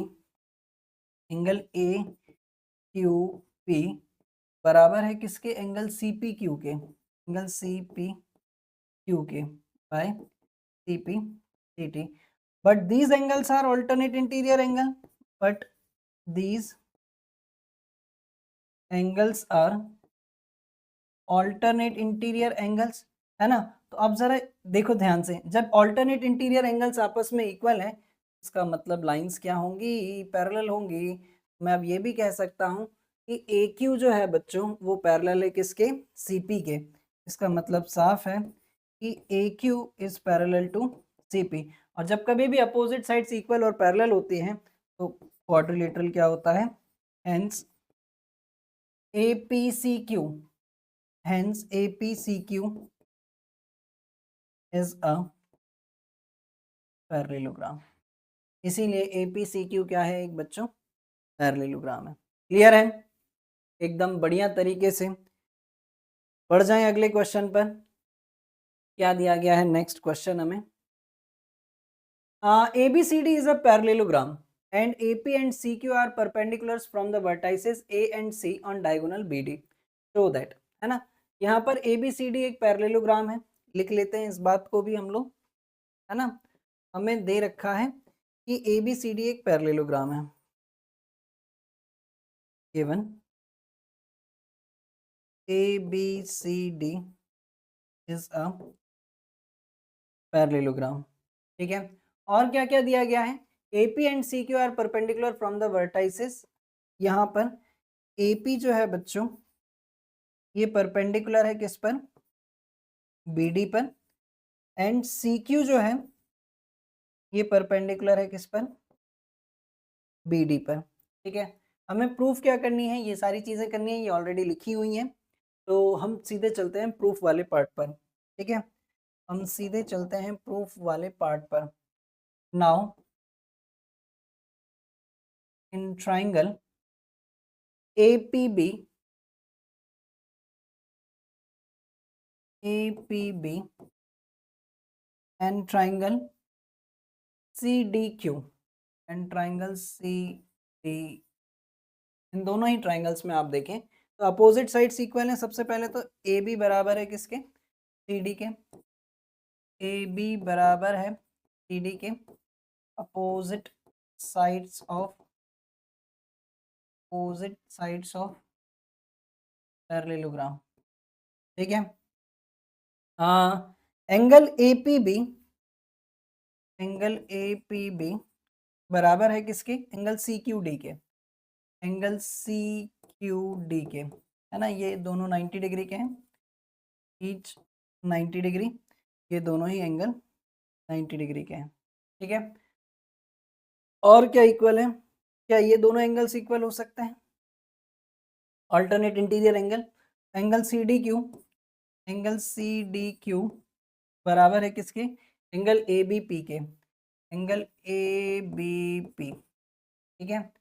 angle A Q P बराबर है किसके, एंगल सी पी क्यू के, एंगल सी पी क्यू के by C P C T. But these angles are alternate interior angle. But these angles are alternate interior angles, है ना। तो अब जरा देखो ध्यान से, जब alternate interior angles आपस में इक्वल है, इसका मतलब लाइंस क्या होंगी, पैरेलल होंगी। मैं अब ये भी कह सकता हूँ कि ए क्यू जो है बच्चों, वो पैरेलल है किसके, सी पी के। इसका मतलब साफ है कि A Q is parallel to C P. और जब कभी भी अपोजिट साइड्स इक्वल और पैरेलल होती हैं तो क्वाड्रिलेटरल क्या होता है, hence APCQ, hence APCQ is a parallelogram. इसीलिए APCQ क्या है एक बच्चों, पैरेललोग्राम है। क्लियर है, एकदम बढ़िया तरीके से। बढ़ जाएं अगले क्वेश्चन पर, क्या दिया गया है नेक्स्ट क्वेश्चन हमें। ABCD is a parallelogram and AP and CQ are perpendiculars from the vertices A and C on diagonal BD. Show that, है ना। यहाँ पर ABCD एक पैरेललोग्राम है, लिख लेते हैं इस बात को भी हम लोग, है ना। हमें दे रखा है कि ABCD एक पैरेललोग्राम है, given ABCD is a parallelogram. ठीक है, और क्या क्या दिया गया है, AP and CQ are perpendicular from the vertices. यहाँ पर AP जो है बच्चों, ये परपेंडिकुलर है किस पर, BD पर, एंड CQ जो है ये परपेंडिकुलर है किस पर, BD पर। ठीक है, हमें प्रूफ क्या करनी है, ये सारी चीजें करनी है, ये ऑलरेडी लिखी हुई हैं। तो हम सीधे चलते हैं प्रूफ वाले पार्ट पर। ठीक है, हम सीधे चलते हैं प्रूफ वाले पार्ट पर। Now in triangle APB and triangle CDQ and triangle CD, इन दोनों ही ट्राइंगल्स में आप देखें तो अपोजिट साइड्स इक्वल हैं। सबसे पहले तो AB बराबर है किसके, CD के, AB बराबर है CD के, अपोजिट साइड्स ऑफ पैरेललोग्राम। ठीक है, एंगल APB, एंगल APB बराबर है किसके, एंगल CQD के, एंगल CQD के, है ना। ये दोनों 90 डिग्री के हैं, ईच 90 डिग्री, ये दोनों ही एंगल 90 डिग्री के हैं। ठीक है, और क्या इक्वल है, क्या ये दोनों एंगल्स इक्वल हो सकते हैं, alternate interior angle, angle CDQ, angle CDQ बराबर है किसके, एंगल ABP के, एंगल ABP। ठीक है,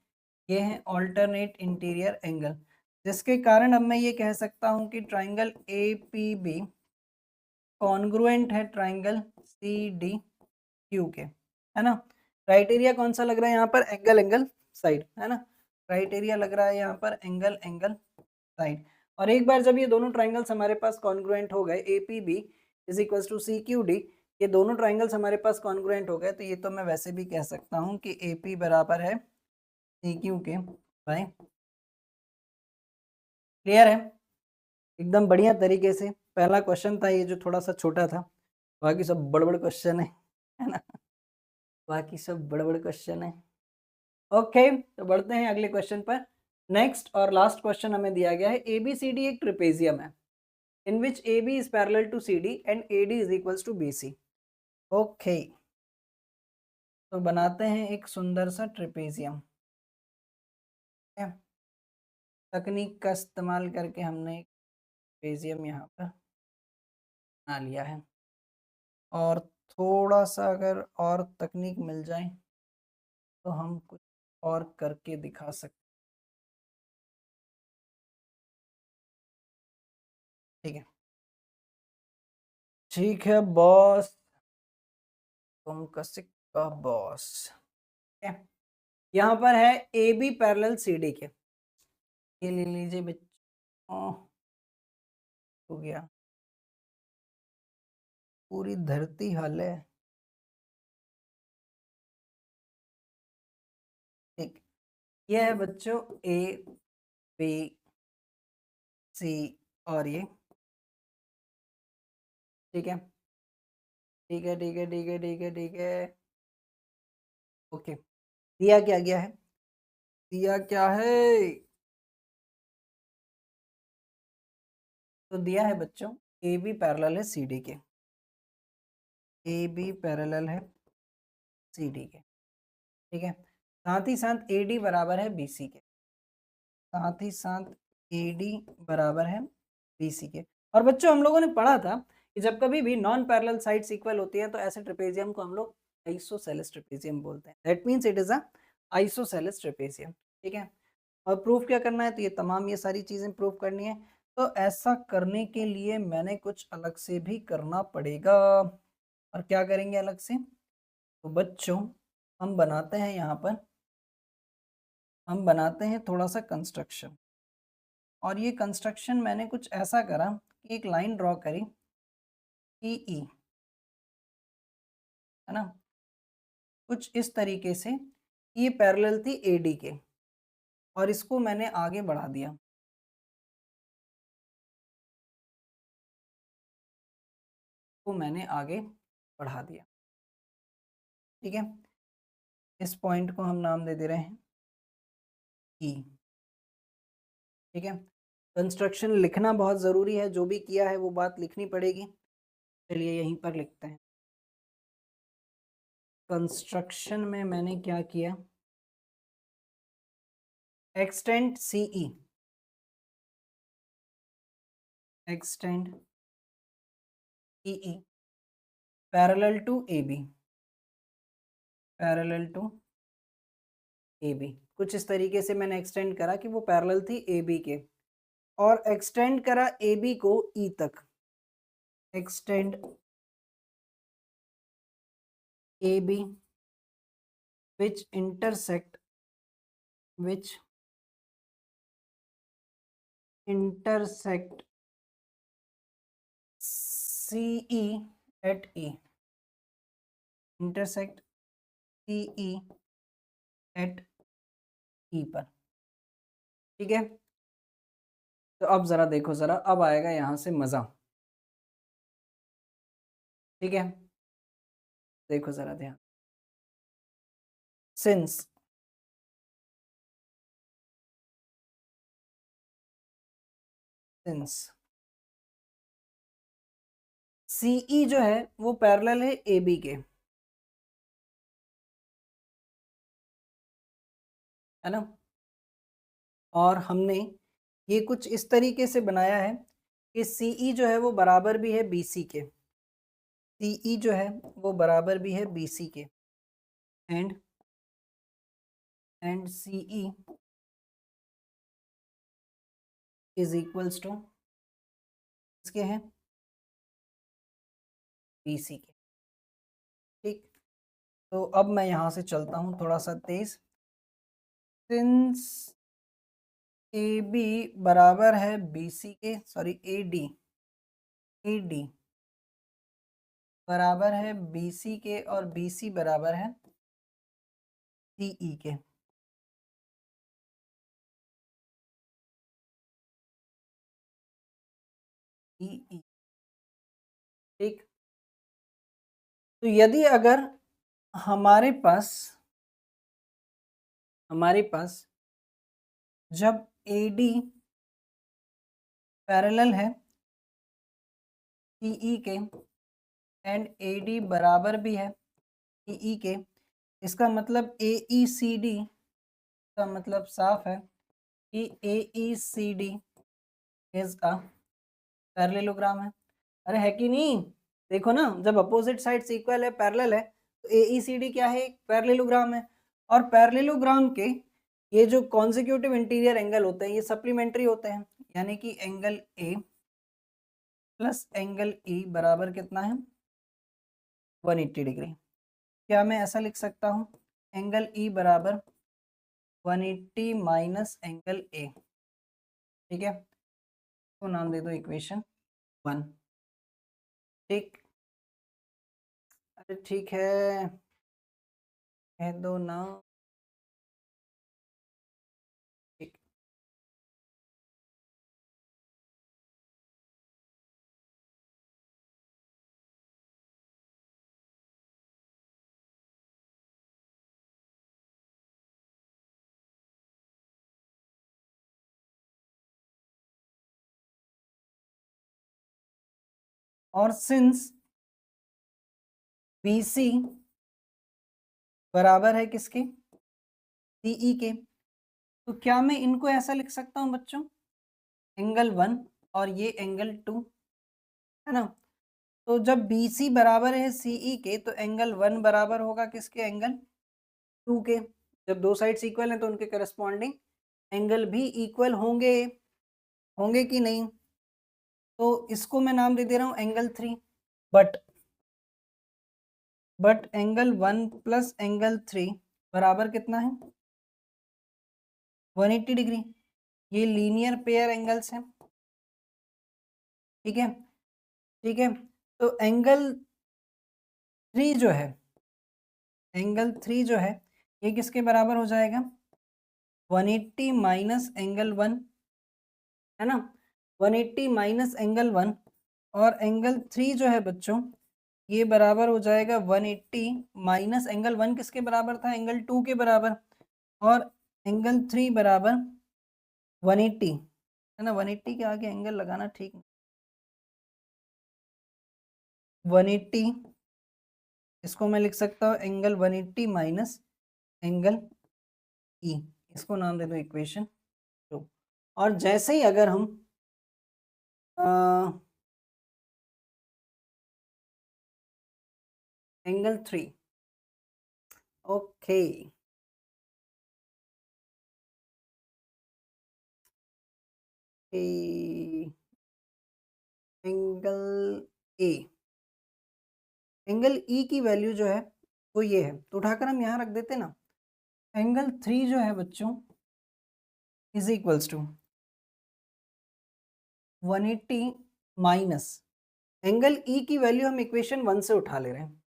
ये है अल्टरनेट इंटीरियर एंगल, जिसके कारण अब मैं ये कह सकता हूं कि ट्राइंगल APB कॉन्ग्रुएंट है ट्राइंगल CDQ के, है ना। क्राइटेरिया कौन सा लग रहा है यहाँ पर, एंगल एंगल साइड, है ना। क्राइटेरिया लग रहा है यहाँ पर एंगल एंगल साइड। और एक बार जब ये दोनों ट्राइंगल्स हमारे पास कॉन्ग्रुएंट हो गए, A P B is equal to C Q D, ये दोनों ट्राइंगल्स हमारे पास कॉन्ग्रुएंट हो गए, तो ये तो मैं वैसे भी कह सकता हूँ कि ए पी बराबर है सी क्यू के बाय। क्लियर है? एकदम बढ़िया तरीके से। पहला क्वेश्चन था ये जो थोड़ा सा छोटा था, बाकी सब बड़ बड़ क्वेश्चन है ना, बाकी सब बड़ बड़ क्वेश्चन है। ओके, तो बढ़ते हैं अगले क्वेश्चन पर। नेक्स्ट और लास्ट क्वेश्चन हमें दिया गया है, ए बी सी डी एक ट्रिपेजियम है in which AB is parallel to CD and AD is equals to BC। Okay, तो बनाते हैं एक सुंदर सा ट्रेपेजियम। तकनीक का इस्तेमाल करके हमने एक ट्रेपेजियम यहाँ पर बना लिया है, और थोड़ा सा अगर और तकनीक मिल जाए तो हम कुछ और करके दिखा सकते। ठीक है, ठीक है बॉस, तुम कसिक का बॉस। यहाँ पर है A B parallel C D के, ये ले लीजिए बच्चों, हो गया, पूरी धरती हल है। ठीक, ये है बच्चों ए बी सी, और ये ठीक है, ठीक है, ठीक है, ठीक है, ठीक है, ठीक है। ओके, दिया क्या गया है, दिया क्या है, तो दिया है बच्चों ए बी पैरेलल है सी डी के, ए बी पैरेलल है सी डी के, ठीक है। साथ ही साथ ए डी बराबर है बी सी के, साथ ही साथ ए डी बराबर है बी सी के। और बच्चों हम लोगों ने पढ़ा था कि जब कभी भी नॉन पैरेलल साइड्स इक्वल होती हैं तो ऐसे ट्रेपेजियम को हम लोग आइसोसेलेस ट्रेपेजियम बोलते हैं। That means it is a isosceles trapezium. ठीक है, और प्रूफ क्या करना है, तो ये तमाम ये सारी चीजें प्रूफ करनी है। तो ऐसा करने के लिए मैंने कुछ अलग से भी करना पड़ेगा, और क्या करेंगे अलग से, तो बच्चों हम बनाते हैं यहाँ पर, हम बनाते हैं थोड़ा सा कंस्ट्रक्शन। और ये कंस्ट्रक्शन मैंने कुछ ऐसा करा कि एक लाइन ड्रॉ करी ई ई, है ना, कुछ इस तरीके से, ये पैरेलल थी एडी के, और इसको मैंने आगे बढ़ा दिया, को मैंने आगे बढ़ा दिया। ठीक है, इस पॉइंट को हम नाम दे दे रहे हैं ई। ठीक है, कंस्ट्रक्शन लिखना बहुत ज़रूरी है, जो भी किया है वो बात लिखनी पड़ेगी। चलिए यहीं पर लिखते हैं, कंस्ट्रक्शन में मैंने क्या किया, extend CE, extend E parallel to A B, parallel to A B, कुछ इस तरीके से मैंने एक्सटेंड करा कि वो पैरेलल थी ए बी के, और एक्सटेंड करा ए बी को ई तक, extend A B which intersect, which intersect C E at E, intersect C E at E पर। ठीक है, तो अब जरा देखो, जरा अब आएगा यहां से मजा। ठीक है, देखो जरा ध्यान, सिंस सिंस सीई जो है वो पैरेलल है ए बी के, है ना, और हमने ये कुछ इस तरीके से बनाया है कि सीई जो है वो बराबर भी है बीसी के, सीई जो है वो बराबर भी है बीसी के, and CE is equals to इसके हैं बीसी के। ठीक, तो अब मैं यहाँ से चलता हूँ थोड़ा सा तेज, सिंस ए बी बराबर है बी सी के, सॉरी ए डी बराबर है बी सी के और बी सी बराबर है सी ई के। ई ई, ठीक। तो यदि अगर हमारे पास जब ए डी पैरेलल है सीई के एंड ए डी बराबर भी है सीई के, इसका मतलब ए ई सी डी का मतलब साफ है कि A E C D is a parallelogram है। अरे है कि नहीं? देखो ना, जब अपोजिट साइड्स इक्वल है, पैरेलल है, तो ए ई सी डी क्या है? एक पैरेललोग्राम है। और पैरेललोग्राम के ये जो कॉन्जिक्यूटिव इंटीरियर एंगल होते हैं ये सप्लीमेंट्री होते हैं, यानी कि angle A plus angle E बराबर कितना है? 180 डिग्री। क्या मैं ऐसा लिख सकता हूँ? एंगल ई बराबर 180 माइनस एंगल ए, ठीक है, तो नाम दे दो इक्वेशन 1। ठीक, अरे ठीक है, कह दो ना। ठीक, और सिंस बी सी बराबर है किसके? सीई के, तो क्या मैं इनको ऐसा लिख सकता हूँ बच्चों? एंगल 1 और ये एंगल 2, है ना? तो जब बी सी बराबर है सीई के तो एंगल 1 बराबर होगा किसके? एंगल 2 के। जब दो साइड्स इक्वल हैं तो उनके करस्पॉन्डिंग एंगल भी इक्वल होंगे, होंगे कि नहीं? तो इसको मैं नाम दे दे रहा हूँ angle 3। But angle 1 plus angle 3 बराबर कितना है? 180 डिग्री। ये लीनियर पेयर एंगल्स हैं, ठीक है, ठीक है। तो एंगल 3 जो है ये किसके बराबर हो जाएगा? 180 माइनस एंगल 1, है ना? 180 माइनस एंगल 1, और एंगल 3 जो है बच्चों ये बराबर हो जाएगा 180 माइनस एंगल 1 किसके बराबर था? एंगल 2 के बराबर। और एंगल 3 बराबर 180, है ना? 180 के आगे एंगल लगाना ठीक नहीं। 180, इसको मैं लिख सकता हूँ एंगल 180 माइनस एंगल ई, इसको नाम दे दो इक्वेशन 2। और जैसे ही अगर हम angle 3, okay, angle A, angle E की वैल्यू जो है वो ये है, तो उठाकर हम यहाँ रख देते ना। एंगल 3 जो है बच्चों is equals to 180 minus angle E की वैल्यू हम इक्वेशन 1 से उठा ले रहे हैं,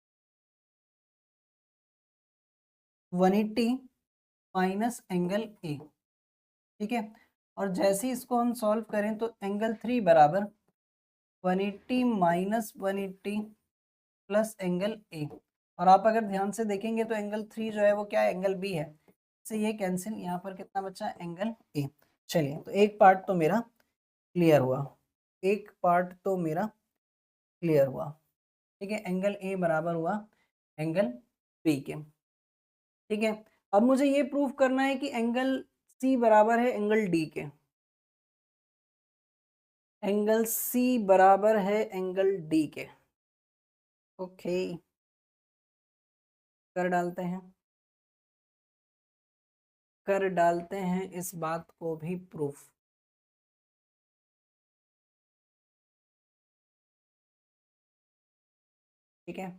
180 माइनस एंगल ए, ठीक है। और जैसे ही इसको हम सॉल्व करें तो एंगल 3 बराबर 180 माइनस 180 प्लस एंगल ए। और आप अगर ध्यान से देखेंगे तो एंगल 3 जो है वो क्या है? एंगल बी है, इससे ये कैंसिल, यहाँ पर कितना बचा? Angle A. चलिए, तो एक पार्ट तो मेरा क्लियर हुआ, एक पार्ट तो मेरा क्लियर हुआ, ठीक है। एंगल ए बराबर हुआ एंगल बी के, ठीक है। अब मुझे ये प्रूव करना है कि एंगल सी बराबर है एंगल डी के। एंगल सी बराबर है एंगल डी के, ओके, कर डालते हैं, कर डालते हैं इस बात को भी प्रूफ, ठीक है।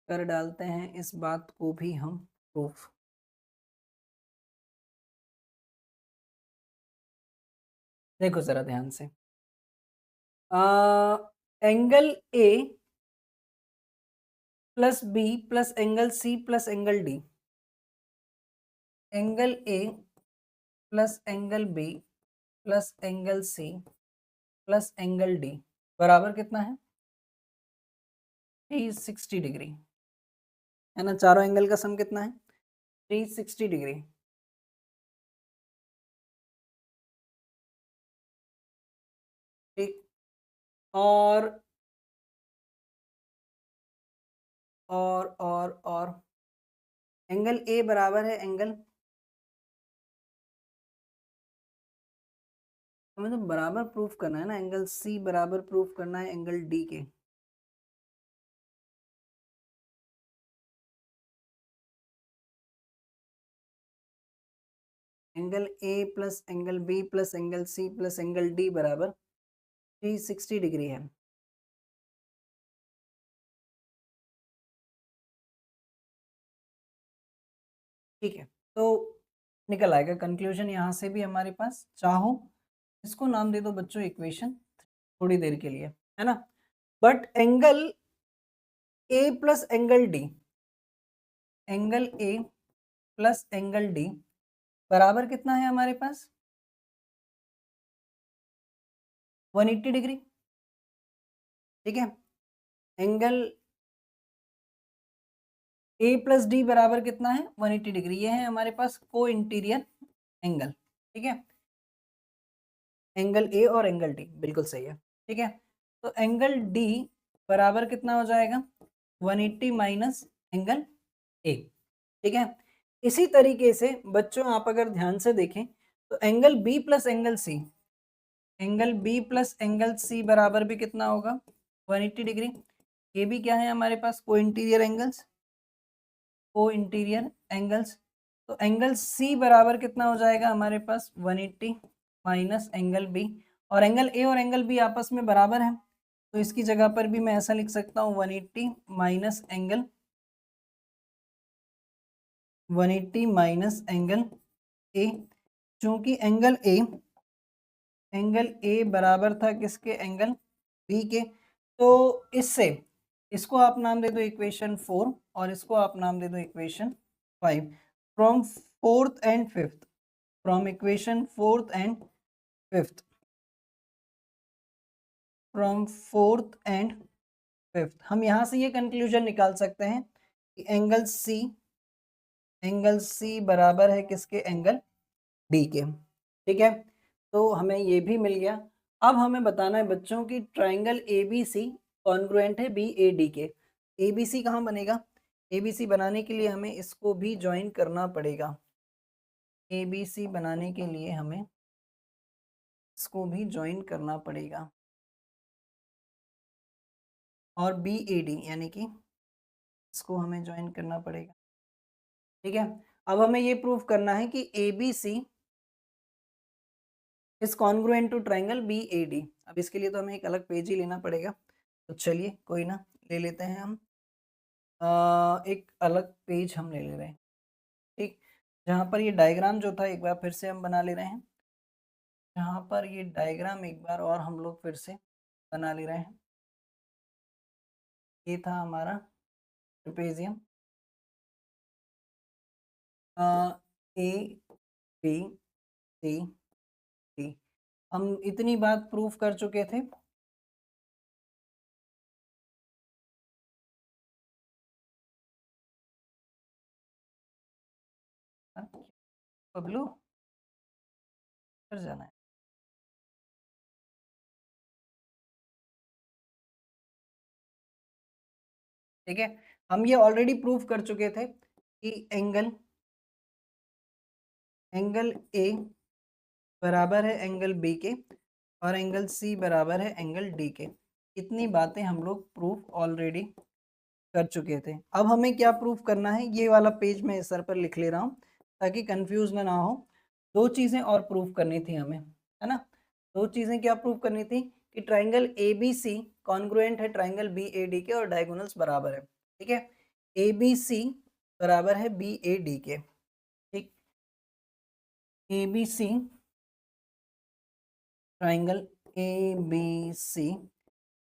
कर डालते हैं इस बात को भी हम प्रूफ। देखो जरा ध्यान से, angle A plus B plus angle C plus angle D, angle A plus angle B plus angle C plus angle D बराबर कितना है? 360 डिग्री, है ना। चारों एंगल का सम कितना है? 360 डिग्री। ठीक। और और एंगल ए बराबर है एंगल, हमें तो बराबर प्रूफ करना है ना, एंगल सी बराबर प्रूफ करना है एंगल डी के। Angle A plus angle B plus angle C plus angle D बराबर 360 डिग्री है। ठीक है, तो निकल आएगा कंक्लूजन यहाँ से भी हमारे पास। चाहो इसको नाम दे दो बच्चों इक्वेशन थोड़ी देर के लिए, है ना। But angle A plus angle D, angle A plus angle D बराबर कितना है हमारे पास? 180 डिग्री। ठीक है, एंगल ए प्लस डी बराबर कितना है? 180 डिग्री। ये है हमारे पास को इंटीरियर एंगल। ठीक है, एंगल ए और एंगल डी बिल्कुल सही है। ठीक है, तो एंगल डी बराबर कितना हो जाएगा? 180 माइनस एंगल ए। ठीक है, इसी तरीके से बच्चों आप अगर ध्यान से देखें तो angle B plus angle C, angle B plus angle C बराबर भी कितना होगा? 180 डिग्री। ये भी क्या है हमारे पास? को इंटीरियर एंगल्स, को इंटीरियर एंगल्स। तो एंगल सी बराबर कितना हो जाएगा हमारे पास? 180 माइनस एंगल बी, और एंगल ए और एंगल बी आपस में बराबर है, तो इसकी जगह पर भी मैं ऐसा लिख सकता हूँ 180 minus angle, 180 minus angle A. चूंकि एंगल ए बराबर था किसके? एंगल बी के। तो इससे इसको आप नाम दे दो इक्वेशन 4 और इसको आप नाम दे दो equation 5। From fourth and fifth, from equation fourth and fifth, from fourth and fifth हम यहाँ से ये कंक्लूजन निकाल सकते हैं कि एंगल सी बराबर है किसके? एंगल डी के। ठीक है, तो हमें ये भी मिल गया। अब हमें बताना है बच्चों की triangle A B C congruent है बी ए डी के। ए बी सी कहाँ बनेगा? ए बी सी बनाने के लिए हमें इसको भी ज्वाइन करना पड़ेगा। ए बी सी बनाने के लिए हमें इसको भी ज्वाइन करना पड़ेगा, और बी ए डी यानी कि इसको हमें ज्वाइन करना पड़ेगा। ठीक है, अब हमें ये प्रूव करना है कि A B C is congruent to triangle B A D. अब इसके लिए तो हमें एक अलग पेज ही लेना पड़ेगा, तो चलिए कोई ना, ले लेते हैं हम। एक अलग पेज हम ले ले रहे हैं। ठीक, जहाँ पर ये डायग्राम जो था एक बार फिर से हम बना ले रहे हैं, जहाँ पर ये डायग्राम एक बार और हम लोग फिर से बना ले रहे हैं। ये था हमारा trapezium, A B C D. हम इतनी बात प्रूफ कर चुके थे। बबलू कर जाना है। ठीक है, हम ये ऑलरेडी प्रूफ कर चुके थे कि एंगल ए बराबर है एंगल बी के और एंगल सी बराबर है एंगल डी के। इतनी बातें हम लोग प्रूफ ऑलरेडी कर चुके थे। अब हमें क्या प्रूफ करना है? ये वाला पेज मैं इस सर पर लिख ले रहा हूँ ताकि कंफ्यूज में ना हो। दो चीज़ें और प्रूफ करनी थी हमें, है ना। दो चीज़ें क्या प्रूफ करनी थी? कि triangle A B C congruent है ट्राइंगल बी ए डी के और डायगोनल्स बराबर है। ठीक है, ए बी सी बराबर है बी ए डी के। ठीक, A B C triangle A B C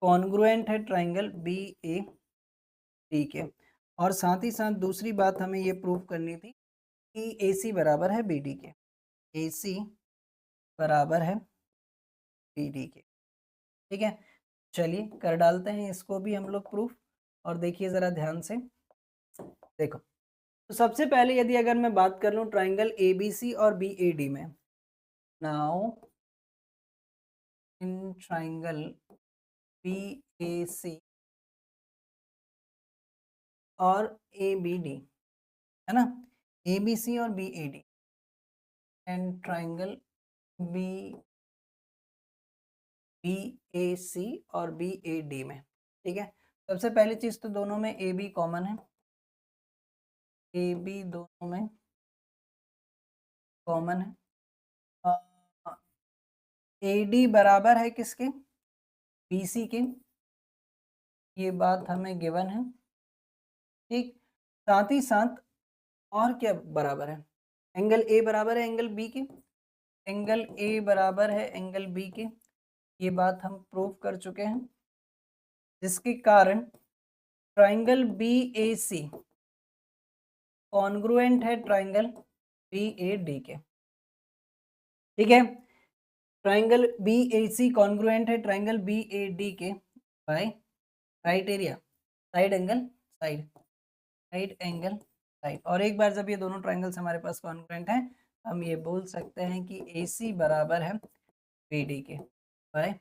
congruent है ट्राइंगल बी ए डी के। और साथ ही साथ दूसरी बात हमें ये प्रूव करनी थी कि ए सी बराबर है बी डी के। ए सी बराबर है बी डी के। ठीक है, चलिए कर डालते हैं इसको भी हम लोग प्रूफ। और देखिए ज़रा ध्यान से, देखो तो सबसे पहले यदि अगर मैं बात कर लूँ ट्राइंगल ए बी सी और बी ए डी में, now in triangle B A C और ए बी डी, है ना, ए बी सी और B A D and triangle B B A C और बी ए डी में। ठीक है, सबसे पहली चीज़ तो दोनों में ए बी कॉमन है, ए बी दोनों में कॉमन है। ए डी बराबर है किसके, बी सी के, ये बात हमें गिवन है। ठीक, साथ ही साथ और क्या बराबर है, एंगल ए बराबर है एंगल बी के, एंगल ए बराबर है एंगल बी के, ये बात हम प्रूव कर चुके हैं, जिसके कारण triangle B A C congruent है ट्राइंगल बी ए डी के। ठीक है, triangle B A C congruent है ट्राइंगल बी ए डी के by right area, side angle side, right angle side. और एक बार जब ये दोनों ट्राइंगल्स हमारे पास कॉन्ग्रुएंट हैं, हम ये बोल सकते हैं कि ए सी बराबर है बी डी के बाय।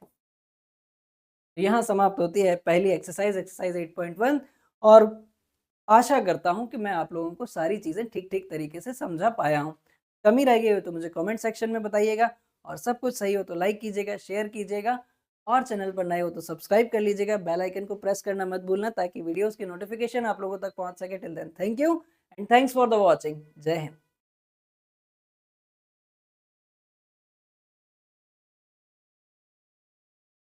यहाँ समाप्त होती है पहली एक्सरसाइज 8.1। और आशा करता हूँ कि मैं आप लोगों को सारी चीज़ें ठीक तरीके से समझा पाया हूँ। कमी रह गई हो तो मुझे कमेंट सेक्शन में बताइएगा, और सब कुछ सही हो तो लाइक कीजिएगा, शेयर कीजिएगा, और चैनल पर नए हो तो सब्सक्राइब कर लीजिएगा। बेल आइकन को प्रेस करना मत भूलना ताकि वीडियोस की नोटिफिकेशन आप लोगों तक पहुंच सके। Till then thank you and thanks for the watching. जय हिंद।